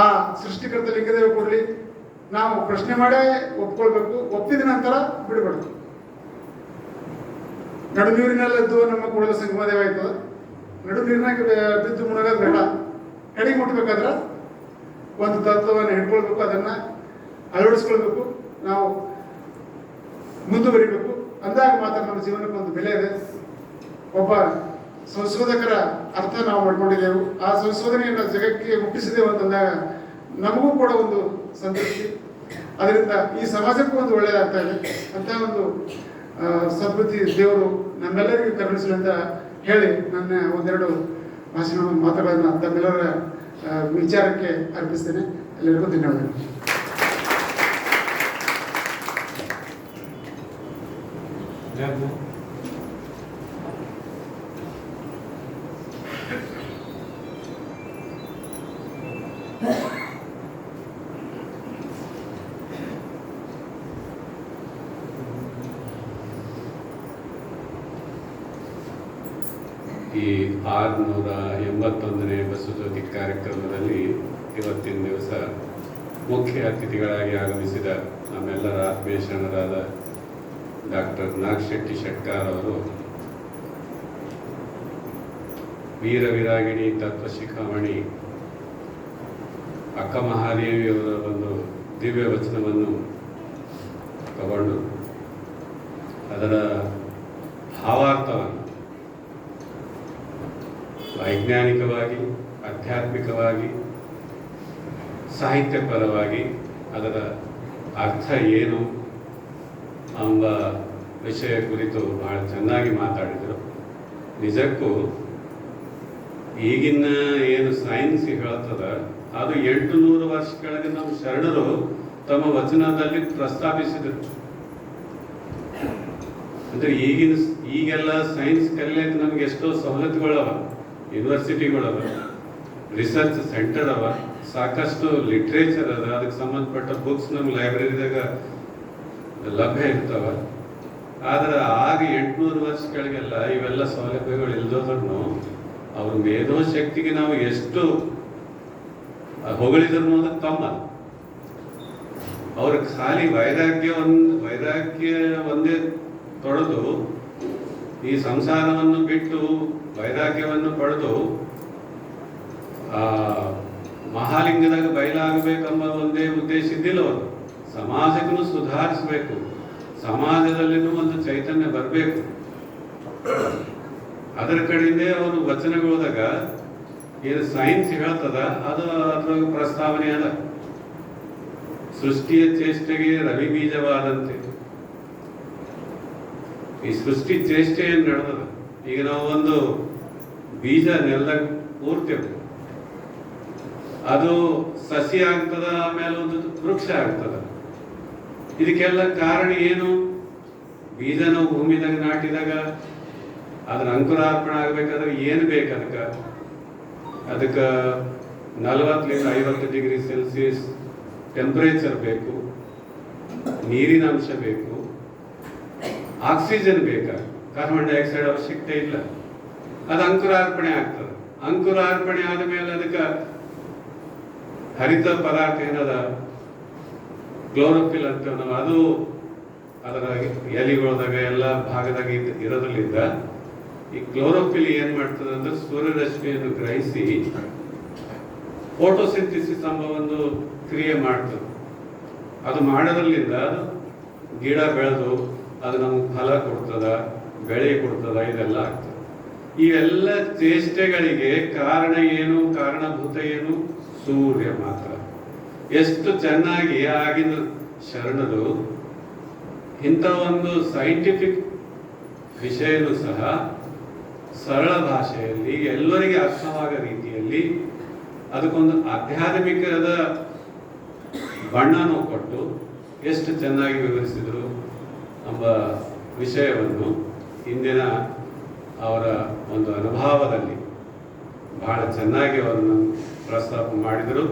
ಆ ಸೃಷ್ಟಿಕರ್ತ ಲಿಂಗದೇವ ಕೊಡ್ಲಿ. ನಾವು ಪ್ರಶ್ನೆ ಮಾಡೇ ಒಪ್ಕೊಳ್ಬೇಕು, ಒಪ್ಪಿದ ನಂತರ ಬಿಡಬಾರ್ದು. ನಡು ನೀರಿನಲ್ಲಿದ್ದು ನಮ್ಮ ಕೂಡಲ ಸಂಗಮ ದೇವ ಆಯ್ತದ, ನಡು ನೀರಿನಾಗ ಬಿದ್ದು ಮುಣಗೋದು ಬೇಡ. ಕಡೆಗೆ ಮುಟ್ಬೇಕಾದ್ರೆ ಒಂದು ತತ್ವವನ್ನು ಹಿಡ್ಕೊಳ್ಬೇಕು, ಅದನ್ನ ಅಳವಡಿಸ್ಕೊಳ್ಬೇಕು, ನಾವು ಮುಂದುವರಿಬೇಕು. ಅಂದಾಗ ಮಾತ್ರ ನಮ್ಮ ಜೀವನಕ್ಕೆ ಒಂದು ಬೆಲೆ ಇದೆ. ಒಬ್ಬ ಸಂಶೋಧಕರ ಅರ್ಥ ನಾವು ಮಾಡ್ಕೊಂಡಿದ್ದೆವು, ಆ ಸಂಶೋಧನೆಯನ್ನು ಜಗಕ್ಕೆ ಮುಟ್ಟಿಸಿದೆವು ಅಂತಂದಾಗ ನಮಗೂ ಕೂಡ ಒಂದು ಸಂತೃಪ್ತಿ. ಅದರಿಂದ ಈ ಸಮಾಜಕ್ಕೂ ಒಂದು ಒಳ್ಳೆಯದಾಗ್ತಾ ಇದೆ. ಅಂತ ಒಂದು ಸದ್ಬುದ್ಧಿ ದೇವರು ನಮ್ಮೆಲ್ಲರಿಗೂ ಕರುಣಿಸಲಿ ಅಂತ ಹೇಳಿ ನನ್ನ ಒಂದೆರಡು ಮಾತುಗಳನ್ನು ತಮ್ಮೆಲ್ಲರ ವಿಚಾರಕ್ಕೆ ಅರ್ಪಿಸ್ತೇನೆ. ಎಲ್ಲರಿಗೂ ಧನ್ಯವಾದಗಳು. ಈ 681ನೇ ಬಸವಜ್ಯೋತಿ ಕಾರ್ಯಕ್ರಮದಲ್ಲಿ ಇವತ್ತಿನ ದಿವಸ ಮುಖ್ಯ ಅತಿಥಿಗಳಾಗಿ ಆಗಮಿಸಿದ ನಮ್ಮೆಲ್ಲರ ಆತ್ಮೀಯ ಶರಣರಾದ ಡಾಕ್ಟರ್ ನಾಗಶೆಟ್ಟಿ ಶೆಟ್ಕಾರ್ ಅವರು ವೀರ ವಿರಾಗಿಣಿ ತತ್ವಶಿಖಾಮಣಿ ಅಕ್ಕ ಮಹಾದೇವಿಯವರ ಒಂದು ದಿವ್ಯ ವಚನವನ್ನು ತಗೊಂಡು ಅದರ ಭಾವಾರ್ಥವನ್ನು ವೈಜ್ಞಾನಿಕವಾಗಿ, ಆಧ್ಯಾತ್ಮಿಕವಾಗಿ, ಸಾಹಿತ್ಯಪರವಾಗಿ ಅದರ ಅರ್ಥ ಏನು ಎಂಬ ವಿಷಯ ಕುರಿತು ಬಹಳ ಚೆನ್ನಾಗಿ ಮಾತಾಡಿದರು. ನಿಜಕ್ಕೂ ಈಗಿನ ಏನು ಸೈನ್ಸ್ ಹೇಳ್ತದ ಅದು 800 ವರ್ಷ ಕೆಳಗೆ ನಮ್ಮ ಶರಣರು ತಮ್ಮ ವಚನದಲ್ಲಿ ಪ್ರಸ್ತಾಪಿಸಿದರು. ಅಂದ್ರೆ ಈಗೆಲ್ಲ ಸೈನ್ಸ್ ಕಲಿಯಕ್ಕೆ ನಮ್ಗೆ ಎಷ್ಟೋ ಸವಲತ್ತುಗಳವ, ಯೂನಿವರ್ಸಿಟಿಗಳವ, ರಿಸರ್ಚ್ ಸೆಂಟರ್ ಅವ, ಸಾಕಷ್ಟು ಲಿಟ್ರೇಚರ್ ಅದ, ಅದಕ್ಕೆ ಸಂಬಂಧಪಟ್ಟ ಬುಕ್ಸ್ ನಮ್ಮ ಲೈಬ್ರರಿದಾಗ ಲಭ್ಯ ಇರ್ತಾವ. ಆದ್ರೆ ಆಗ 800 ವರ್ಷ ಕೆಳಗೆಲ್ಲ ಇವೆಲ್ಲ ಸೌಲಭ್ಯಗಳು ಇಲ್ದೋದ್ರೂ ಅವ್ರ ಮೇಧೋ ಶಕ್ತಿಗೆ ನಾವು ಎಷ್ಟು ಹೊಗಳಿದ್ರು ಅನ್ನೋದು ತಮ್ಮ. ಅವ್ರ ಖಾಲಿ ವೈರಾಗ್ಯ ಒಂದೇ ತೊಳೆದು ಈ ಸಂಸಾರವನ್ನು ಬಿಟ್ಟು ವೈರಾಗ್ಯವನ್ನು ಪಡೆದು ಮಹಾಲಿಂಗದಾಗ ಬಯಲಾಗಬೇಕೆಂಬ ಒಂದೇ ಉದ್ದೇಶ ಇದ್ದಿಲ್ಲ. ಅವರು ಸಮಾಜಕ್ಕೂ ಸುಧಾರಿಸಬೇಕು, ಸಮಾಜದಲ್ಲಿನೂ ಒಂದು ಚೈತನ್ಯ ಬರಬೇಕು. ಅದರ ಕಡೆಯಿಂದ ಅವರು ವಚನಗಳದಾಗ ಏನು ಸೈನ್ಸ್ ಹೇಳ್ತದ ಅದು ಅದ್ರ ಪ್ರಸ್ತಾವನೆ ಅದ. ಸೃಷ್ಟಿಯ ಚೇಷ್ಟೆಗೆ ರವಿ ಬೀಜವಾದಂತೆ ಈ ಸೃಷ್ಟಿ ಚೇಷ್ಟೆ ಏನು ನಡೆದದ. ಈಗ ನಾವು ಒಂದು ಬೀಜ ನೆಲದಾಗ ಊರ್ತೀವಿ, ಅದು ಸಸಿ ಆಗ್ತದ, ಆಮೇಲೆ ಒಂದು ವೃಕ್ಷ ಆಗ್ತದ. ಇದಕ್ಕೆಲ್ಲ ಕಾರಣ ಏನು? ಬೀಜ ನಾವು ಭೂಮಿದಾಗ ನಾಟಿದಾಗ ಅದ್ರ ಅಂಕುರಾರ್ಪಣೆ ಆಗ್ಬೇಕಾದ್ರೆ ಏನು ಬೇಕು? ಅದಕ್ಕೆ 40 ರಿಂದ 50 ಡಿಗ್ರಿ ಸೆಲ್ಸಿಯಸ್ ಟೆಂಪರೇಚರ್ ಬೇಕು, ನೀರಿನ ಅಂಶ ಬೇಕು, ಆಕ್ಸಿಜನ್ ಬೇಕಾ, ಕಾರ್ಬನ್ ಡೈಆಕ್ಸೈಡ್ ಅವಶ್ಯಕತೆ ಇಲ್ಲ. ಅದು ಅಂಕುರಾರ್ಪಣೆ ಆಗ್ತದೆ. ಅಂಕುರಾರ್ಪಣೆ ಆದ ಮೇಲೆ ಅದಕ್ಕೆ ಹರಿತ ಪದಾರ್ಥ ಏನದ ಕ್ಲೋರೋಫಿಲ್ ಅಂತ ನಾವು, ಅದು ಅದರ ಎಲೆಗಳದಾಗ ಎಲ್ಲ ಭಾಗದಾಗ ಇರೋದ್ರಲ್ಲಿಂದ ಈ ಕ್ಲೋರೋಫಿಲ್ ಏನ್ ಮಾಡ್ತದೆ ಅಂದ್ರೆ ಸೂರ್ಯರಶ್ಮಿಯನ್ನು ಗ್ರಹಿಸಿ ಫೋಟೋಸಿಂಥಸಿಸ್ ಎಂಬ ಒಂದು ಕ್ರಿಯೆ ಮಾಡ್ತದೆ. ಅದು ಮಾಡೋದ್ರಲ್ಲಿಂದ ಗಿಡ ಬೆಳೆದು ಅದು ನಮ್ಗೆ ಫಲ ಕೊಡ್ತದ, ಬೆಳೆ ಕೊಡ್ತದ, ಇದೆಲ್ಲ ಆಗ್ತದೆ. ಇವೆಲ್ಲ ಚೇಷ್ಟೆಗಳಿಗೆ ಕಾರಣ ಏನು? ಕಾರಣಭೂತ ಏನು? ಸೂರ್ಯ ಮಾತ್ರ. ಎಷ್ಟು ಚೆನ್ನಾಗಿ ಆಗಿನ ಶರಣರು ಇಂಥ ಒಂದು ಸೈಂಟಿಫಿಕ್ ವಿಷಯನೂ ಸಹ ಸರಳ ಭಾಷೆಯಲ್ಲಿ ಎಲ್ಲರಿಗೆ ಅರ್ಥವಾಗೋ ರೀತಿಯಲ್ಲಿ ಅದಕ್ಕೊಂದು ಆಧ್ಯಾತ್ಮಿಕದ ಬಣ್ಣನೂ ಕೊಟ್ಟು ಎಷ್ಟು ಚೆನ್ನಾಗಿ ವಿವರಿಸಿದರು ಎಂಬ ವಿಷಯವನ್ನು ಇಂದಿನ ಅವರ ಒಂದು ಅನುಭವದಲ್ಲಿ ಬಹಳ ಚೆನ್ನಾಗಿ ಅವರನ್ನು ಪ್ರಸ್ತಾಪ ಮಾಡಿದರು.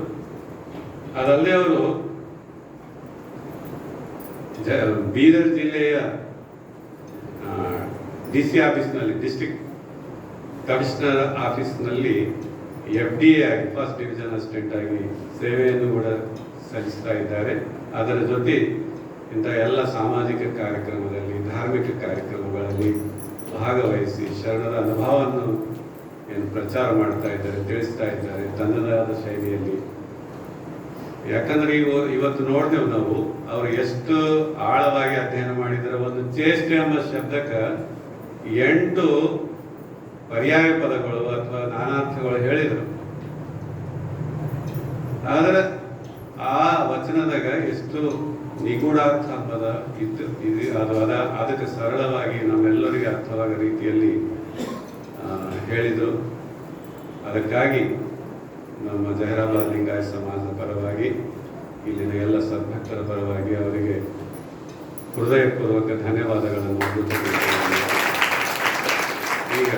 ಅದಲ್ಲದೆ ಅವರು ಬೀದರ್ ಜಿಲ್ಲೆಯ DC ಆಫೀಸ್ನಲ್ಲಿ, ಡಿಸ್ಟ್ರಿಕ್ಟ್ ಕಮಿಷನರ್ ಆಫೀಸ್ನಲ್ಲಿ FDA ಆಗಿ ಫಸ್ಟ್ ಡಿವಿಷನ್ ಅಸಿಸ್ಟೆಂಟ್ ಆಗಿ ಸೇವೆಯನ್ನು ಕೂಡ ಸಲ್ಲಿಸ್ತಾ ಇದ್ದಾರೆ. ಅದರ ಜೊತೆ ಇಂಥ ಎಲ್ಲ ಸಾಮಾಜಿಕ ಕಾರ್ಯಕ್ರಮದಲ್ಲಿ, ಧಾರ್ಮಿಕ ಕಾರ್ಯಕ್ರಮಗಳಲ್ಲಿ ಭಾಗವಹಿಸಿ ಶರಣರ ಅನುಭವವನ್ನು ಏನು ಪ್ರಚಾರ ಮಾಡ್ತಾ ಇದ್ದಾರೆ, ತಿಳಿಸ್ತಾ ಇದ್ದಾರೆ ತನ್ನದೇ ಆದ ಶೈಲಿಯಲ್ಲಿ. ಯಾಕಂದ್ರೆ ಇವತ್ತು ನೋಡಿದೆವು ನಾವು ಅವರು ಎಷ್ಟು ಆಳವಾಗಿ ಅಧ್ಯಯನ ಮಾಡಿದರೆ. ಒಂದು ಚೇಷ್ಟೆ ಎಂಬ ಶಬ್ದಕ್ಕೆ 8 ಪರ್ಯಾಯ ಪದಗಳು ಅಥವಾ ನಾನಾರ್ಥಗಳು ಹೇಳಿದರು. ಆದರೆ ಆ ವಚನದಾಗ ಎಷ್ಟು ನಿಗೂಢಾರ್ಥ ಪದ ಇತ್ತು, ಅದಕ್ಕೆ ಸರಳವಾಗಿ ನಮ್ಮೆಲ್ಲರಿಗೆ ಅರ್ಥವಾಗೋ ರೀತಿಯಲ್ಲಿ ಹೇಳಿದರು. ಅದಕ್ಕಾಗಿ ನಮ್ಮ ಜಹೀರಾಬಾದ್ ಲಿಂಗಾಯತ ಸಮಾಜದ ಪರವಾಗಿ, ಇಲ್ಲಿನ ಎಲ್ಲ ಸದ್ಭಕ್ತರ ಪರವಾಗಿ ಅವರಿಗೆ ಹೃದಯಪೂರ್ವಕ ಧನ್ಯವಾದಗಳನ್ನು. ಈಗ